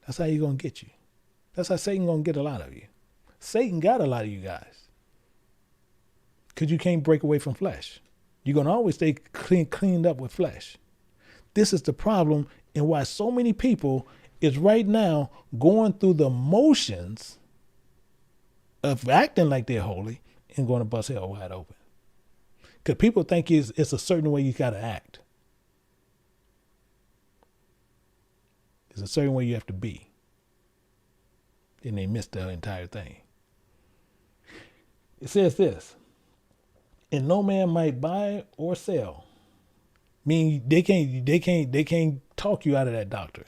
That's how you're gonna get you. That's how Satan gonna get a lot of you. Satan got a lot of you guys, because you can't break away from flesh. You're gonna always stay cleaned up with flesh. This is the problem, and why so many people is right now going through the motions of acting like they're holy and going to bust hell wide open. Because people think it's a certain way you got to act. It's a certain way you have to be. And they miss the entire thing. It says this, and no man might buy or sell. Meaning they can't talk you out of that doctrine.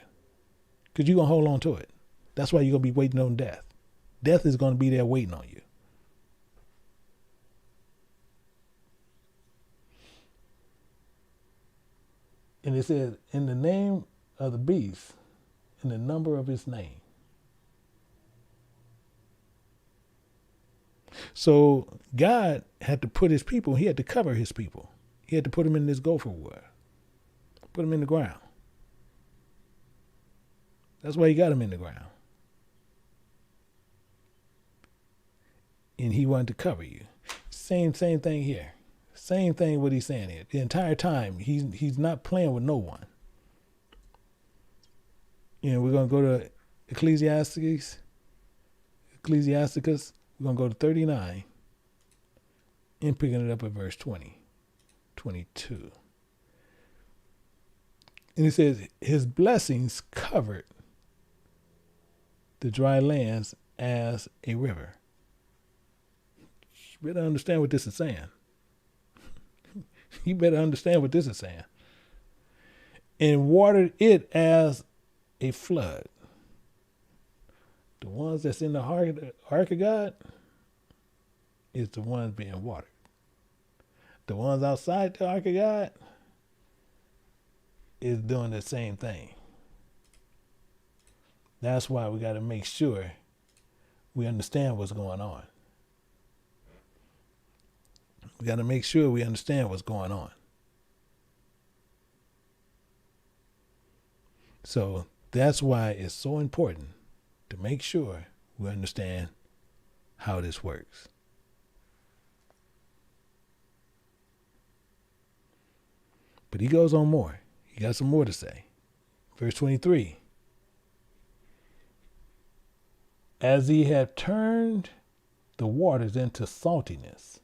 Because you're going to hold on to it. That's why you're going to be waiting on death. Death is going to be there waiting on you. And it says, in the name of the beast, in the number of his name. So God had to put his people, he had to cover his people. He had to put them in this gopher wood. Put them in the ground. That's why he got them in the ground. And he wanted to cover you. Same thing here. Same thing what he's saying here. The entire time, he's not playing with no one. And we're going to go to Ecclesiasticus. We're going to go to 39. and picking it up at verse 20, 22. And it says, his blessings covered the dry lands as a river. You better understand what this is saying. You better understand what this is saying. And watered it as a flood. The ones that's in the ark of God is the ones being watered. The ones outside the ark of God is doing the same thing. That's why we got to make sure we understand what's going on. We got to make sure we understand what's going on. So that's why it's so important to make sure we understand how this works. But he goes on more. He got some more to say. Verse 23. As he had turned the waters into saltiness,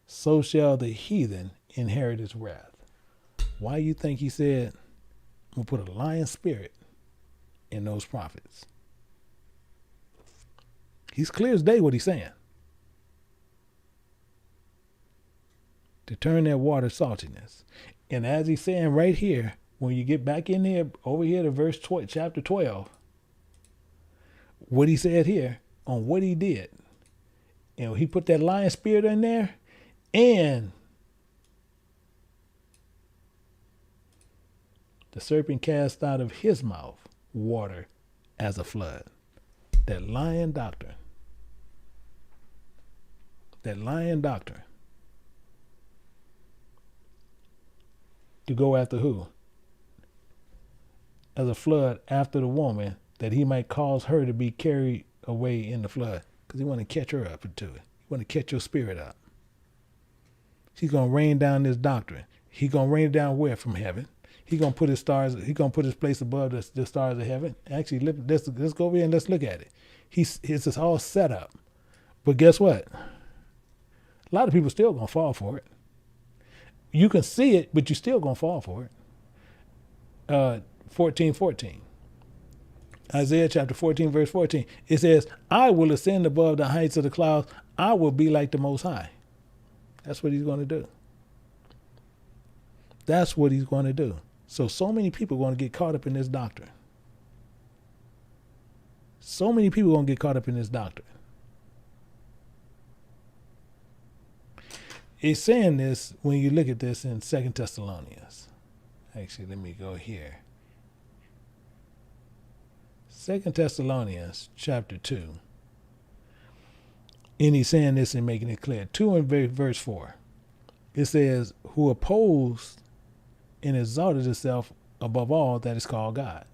so shall the heathen inherit his wrath. Why you think he said, I'm going to put a lion spirit in those prophets? He's clear as day what he's saying. To turn that water saltiness. And as he's saying right here, when you get back in here, over here to chapter 12, what he said here on what he did. And he put that lion spirit in there, and the serpent cast out of his mouth water as a flood. That lion doctrine. That lion doctrine. To go after who? As a flood after the woman, that he might cause her to be carried away in the flood. Because he want to catch her up into it. He want to catch your spirit up. He's going to rain down this doctrine. He's going to rain it down where? From heaven. He's going to put his stars, he's going to put his place above the stars of heaven. Actually, let's go over here and let's look at it. It's all set up. But guess what? A lot of people still going to fall for it. You can see it, but you're still going to fall for it. 14:14. Isaiah chapter 14, verse 14. It says, I will ascend above the heights of the clouds. I will be like the Most High. That's what he's going to do. That's what he's going to do. So many people are going to get caught up in this doctrine. So many people are going to get caught up in this doctrine. It's saying this when you look at this in 2 Thessalonians. Actually, let me go here. 2 Thessalonians chapter 2. And he's saying this and making it clear. 2 and verse 4. It says, who opposed and exalted himself above all that is called God.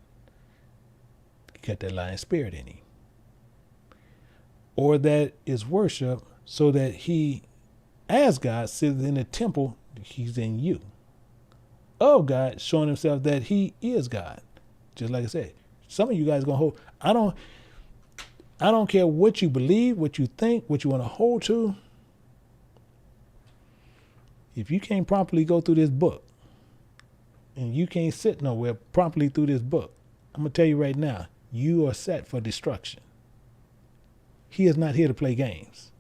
Got that lion spirit in him. Or that is worship, so that he, as God, sits in the temple, he's in you. Of God, showing himself that he is God. Just like I said, some of you guys gonna hold. I don't care what you believe, what you think, what you want to hold to. If you can't properly go through this book, and you can't sit nowhere properly through this book, I'm gonna tell you right now, you are set for destruction. He is not here to play games.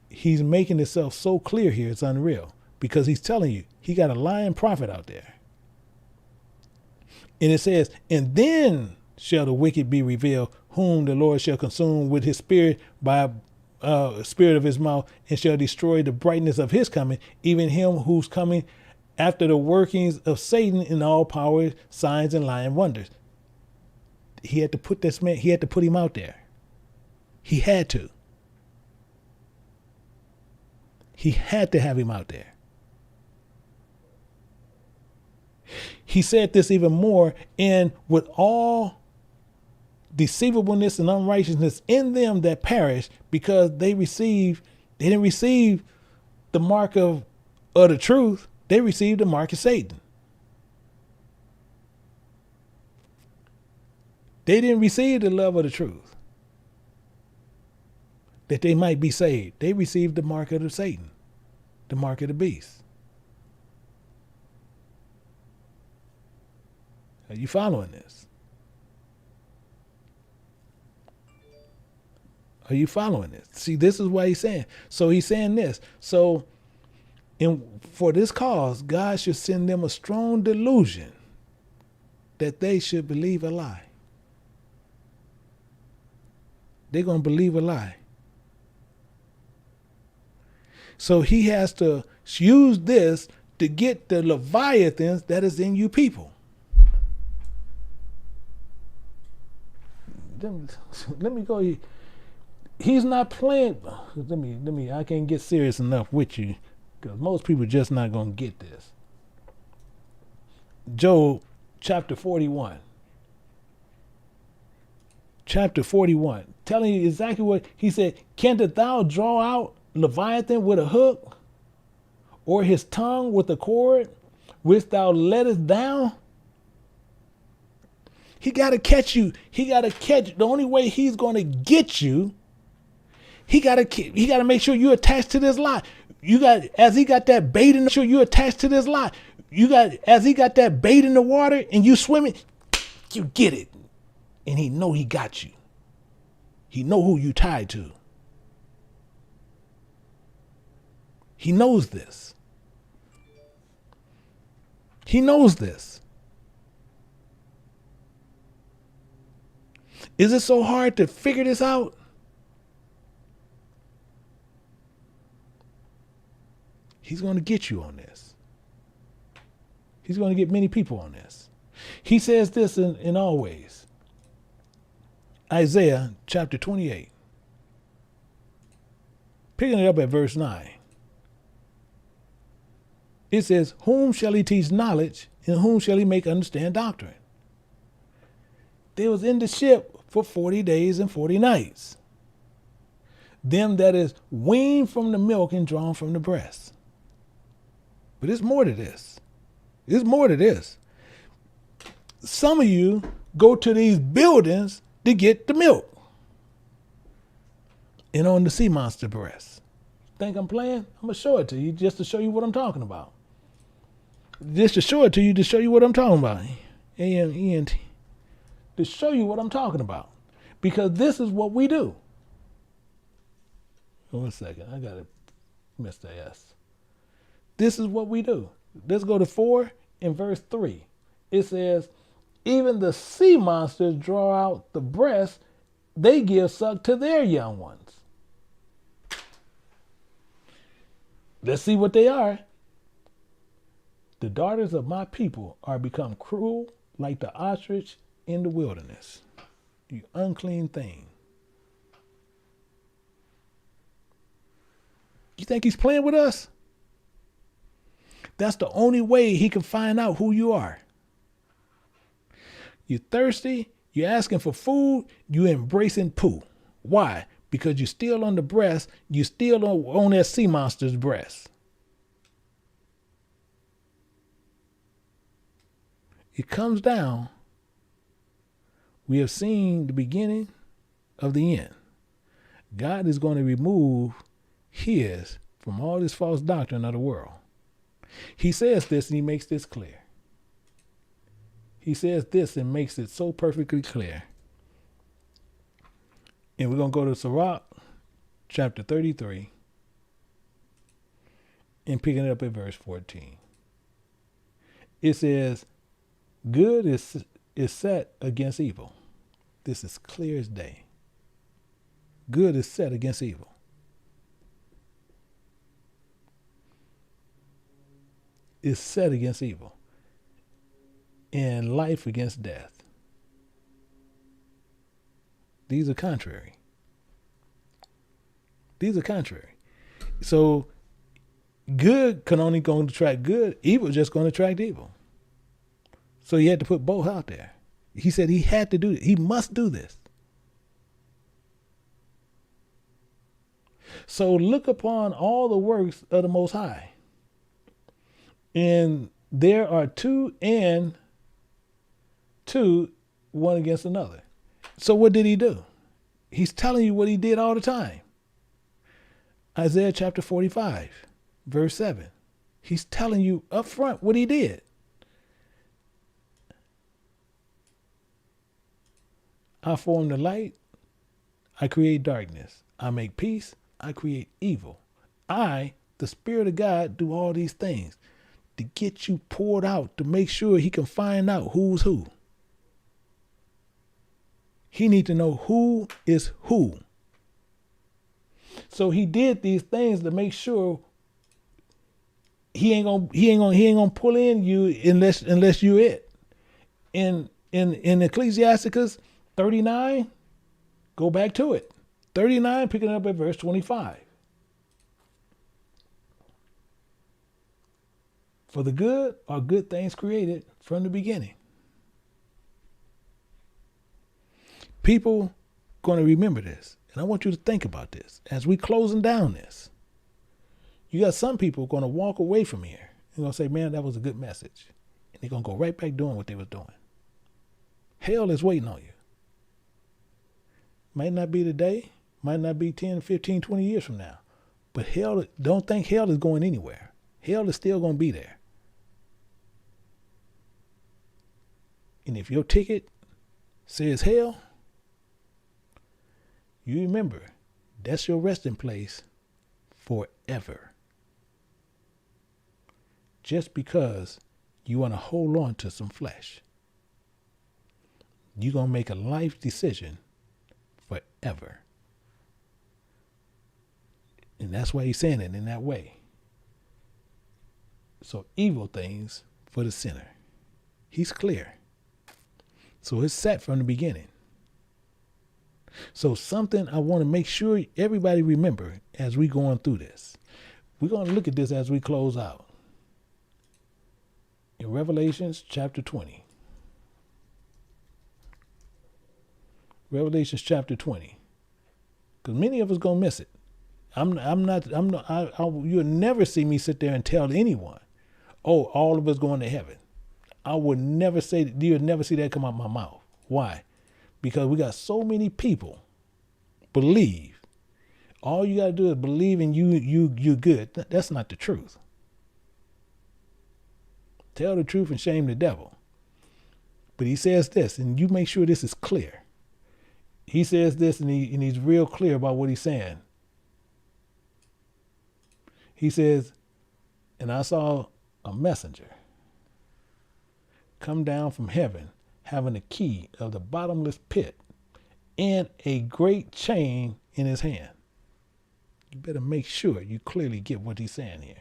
He's making himself so clear here, it's unreal. Because he's telling you, he got a lying prophet out there. And it says, and then shall the wicked be revealed, whom the Lord shall consume with his spirit by spirit of his mouth, and shall destroy the brightness of his coming, even him who's coming after the workings of Satan in all power, signs, and lying wonders. He had to put this man, he had to put him out there. He had to. He had to have him out there. He said this even more, and with all deceivableness and unrighteousness in them that perish, because they didn't receive the mark of the truth, they received the mark of Satan. They didn't receive the love of the truth. that they might be saved. They received the mark of Satan, the mark of the beast. Are you following this? Are you following this? See, this is what he's saying. So he's saying this. So for this cause, God should send them a strong delusion that they should believe a lie. They're going to believe a lie. So he has to use this to get the leviathans that is in you people. Let me go. He's not playing. Let me. I can't get serious enough with you because most people just not going to get this. Job chapter 41. Chapter 41. Telling you exactly what he said. Canst thou draw out Leviathan with a hook, or his tongue with a cord, which thou lettest down? He got to catch you. He got to catch. The only way he's going to get you, he got to make sure you're attached to this lie. You got, as he got that bait in the, sure you're attached to this lie. You got, as he got that bait in the water and you swimming, you get it. And he know he got you. He know who you tied to. He knows this. He knows this. Is it so hard to figure this out? He's going to get you on this. He's going to get many people on this. He says this in all ways. Isaiah chapter 28. Picking it up at verse 9. It says, whom shall he teach knowledge, and whom shall he make understand doctrine? They was in the ship for 40 days and 40 nights. Them that is weaned from the milk and drawn from the breast. But it's more to this. It's more to this. Some of you go to these buildings to get the milk. And on the sea monster breast. Think I'm playing? I'm going to show it to you just to show you what I'm talking about. Just to show it to you, to show you what I'm talking about. A-M-E-N-T. To show you what I'm talking about. Because this is what we do. 1 second. I got to miss the S. This is what we do. Let's go to 4 and verse 3. It says, even the sea monsters draw out the breast, they give suck to their young ones. Let's see what they are. The daughters of my people are become cruel like the ostrich in the wilderness. You unclean thing. You think he's playing with us? That's the only way he can find out who you are. You're thirsty, you're asking for food, you're embracing poo. Why? Because you're still on the breast, you're still on that sea monster's breast. It comes down. We have seen the beginning of the end. God is going to remove his from all this false doctrine of the world. He says this and he makes this clear. He says this and makes it so perfectly clear. And we're going to go to Sirach chapter 33 and picking it up at verse 14. It says, good is set against evil. This is clear as day. Good is set against evil. Is set against evil. And life against death. These are contrary. These are contrary. So good can only go to attract good. Evil is just going to attract evil. So he had to put both out there. He said he had to do it. He must do this. So look upon all the works of the Most High. And there are two, one against another. So what did he do? He's telling you what he did all the time. Isaiah chapter 45, verse 7. He's telling you up front what he did. I form the light. I create darkness. I make peace. I create evil. I, the Spirit of God, do all these things to get you poured out, to make sure he can find out who's who. He needs to know who is who. So he did these things to make sure he ain't gonna pull in you unless you're it. In Ecclesiasticus 39, go back to it. 39, picking up at verse 25. For the good are good things created from the beginning. People going to remember this. And I want you to think about this as we closing down this. You got some people going to walk away from here and going to say, man, that was a good message. And they're going to go right back doing what they was doing. Hell is waiting on you. Might not be today, might not be 10, 15, 20 years from now. But hell, don't think hell is going anywhere. Hell is still going to be there. And if your ticket says hell, you remember, that's your resting place forever. Just because you want to hold on to some flesh. You're going to make a life decision forever. And that's why he's saying it in that way. So evil things for the sinner. He's clear. So it's set from the beginning. So something I want to make sure everybody remember as we going through this. We're going to look at this as we close out. In Revelations chapter 20. Revelations chapter 20. Because many of us going to miss it. You'll never see me sit there and tell anyone, oh, all of us going to heaven. I would never say, you'll never see that come out my mouth. Why? Because we got so many people believe. All you got to do is believe in you good. That's not the truth. Tell the truth and shame the devil. But he says this, and you make sure this is clear. He says this, and he's real clear about what he's saying. He says, and I saw a messenger come down from heaven, having a key of the bottomless pit and a great chain in his hand. You better make sure you clearly get what he's saying here.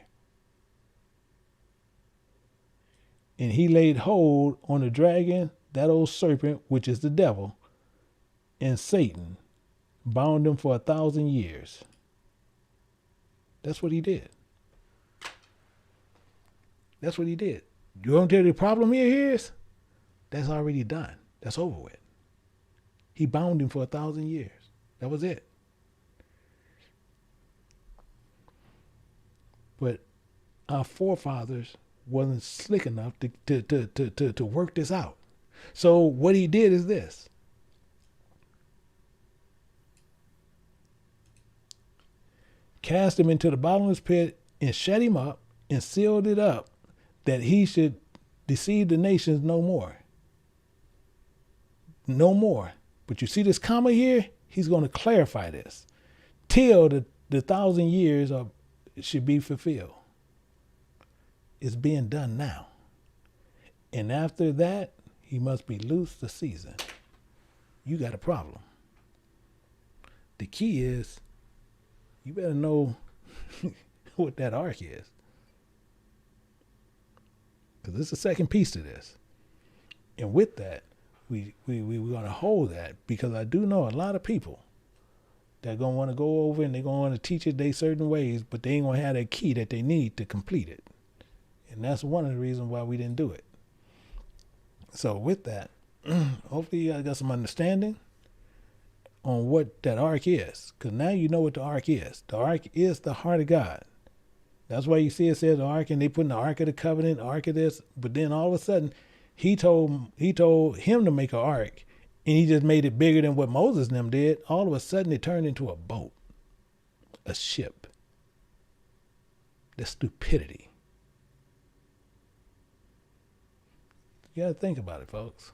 And he laid hold on the dragon, that old serpent, which is the devil, and Satan, bound him for 1,000 years. That's what he did. That's what he did. You want to tell the problem here is? That's already done. That's over with. He bound him for 1,000 years. That was it. But our forefathers wasn't slick enough to work this out. So what he did is this. Cast him into the bottomless pit and shut him up and sealed it up that he should deceive the nations no more. No more. But you see this comma here? He's going to clarify this. Till the 1,000 years should be fulfilled. It's being done now. And after that, he must be loosed the season. You got a problem. The key is, you better know what that ark is. Because it's the second piece to this. And with that, we're going to hold that, because I do know a lot of people that going to want to go over and they're going to want to teach it they certain ways, but they ain't going to have that key that they need to complete it. And that's one of the reasons why we didn't do it. So with that, hopefully you guys got some understanding on what that ark is. Because now you know what the ark is. The ark is the heart of God. That's why you see it says the ark, and they put in the ark of the covenant, the ark of this. But then all of a sudden, he told him to make an ark, and he just made it bigger than what Moses and them did. All of a sudden, it turned into a boat, a ship. That's stupidity. You gotta think about it, folks.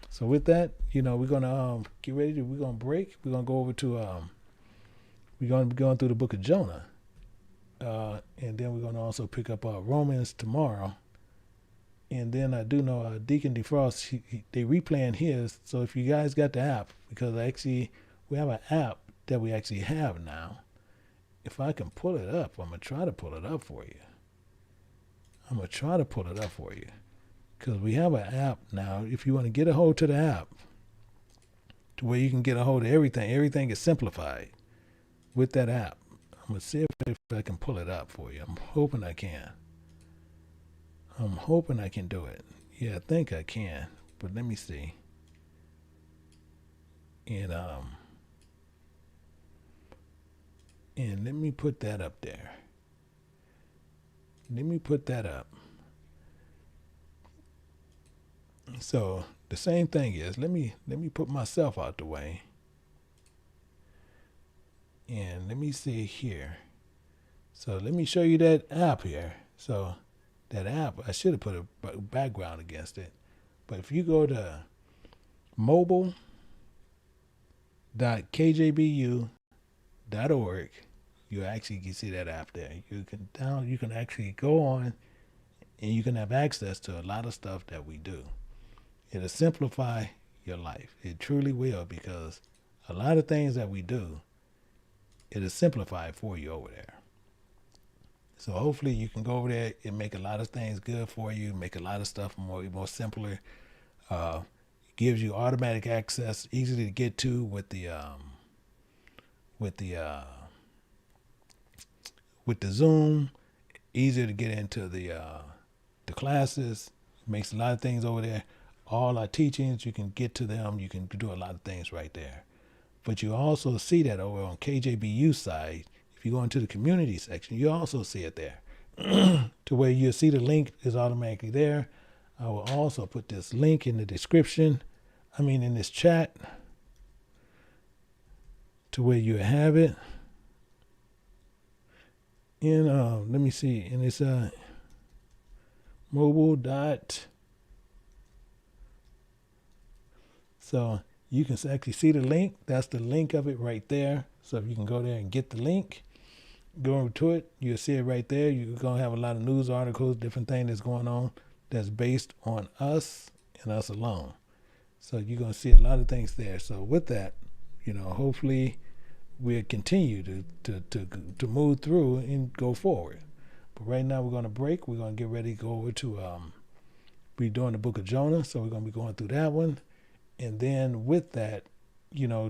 So with that, we're gonna get ready to. We're gonna break. We're gonna go over to. We're gonna be going through the book of Jonah, and then we're gonna also pick up Romans tomorrow. And then I do know Deacon DeFrost, they replaying his. So if you guys got the app, because we have an app that we actually have now. If I can pull it up, I'm gonna try to pull it up for you. Because we have an app now. If you want to get a hold to the app, to where you can get a hold of everything is simplified with that app. I'm going to see if I can pull it up for you. I'm hoping I can. Do it. Yeah, I think I can. But let me see. And let me put that up there. Let me put that up. So the same thing is, let me put myself out the way. And let me see here. So let me show you that app here. So that app, I should have put a background against it. But if you go to mobile.kjbu.org, you actually can see that app there. You can actually go on and you can have access to a lot of stuff that we do. It'll simplify your life. It truly will, because a lot of things that we do, it'll simplify it for you over there. So hopefully you can go over there and make a lot of things good for you, make a lot of stuff more simpler. Gives you automatic access, easy to get to with the Zoom, easier to get into the classes. Makes a lot of things over there. All our teachings, you can get to them. You can do a lot of things right there. But you also see that over on KJBU side. If you go into the community section, you also see it there. To where you'll see the link is automatically there. I will also put this link in the description. In this chat. To where you have it. And let me see. And it's mobile dot. So you can actually see the link. That's the link of it right there. So if you can go there and get the link, go over to it, you'll see it right there. You're going to have a lot of news articles, different things that's going on that's based on us and us alone. So you're going to see a lot of things there. So with that, hopefully we'll continue to move through and go forward. But right now we're going to break. We're going to get ready to go over to be doing the book of Jonah. So we're going to be going through that one. And then with that,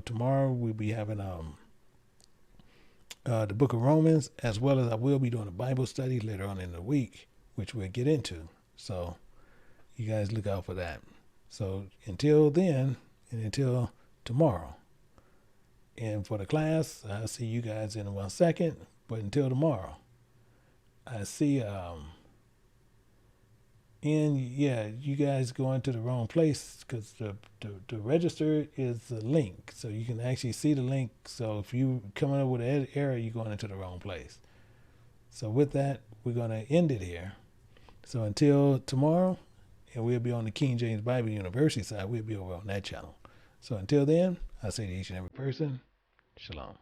tomorrow we'll be having the book of Romans, as well as I will be doing a Bible study later on in the week, which we'll get into. So you guys look out for that. So until then, and until tomorrow. And for the class, I'll see you guys in 1 second. But until tomorrow, I see and yeah, you guys going to the wrong place, because the register is the link. So you can actually see the link. So if you coming up with an error, you're going into the wrong place. So with that, we're going to end it here. So until tomorrow, and we'll be on the King James Bible University side. We'll be over on that channel. So until then, I say to each and every person, shalom.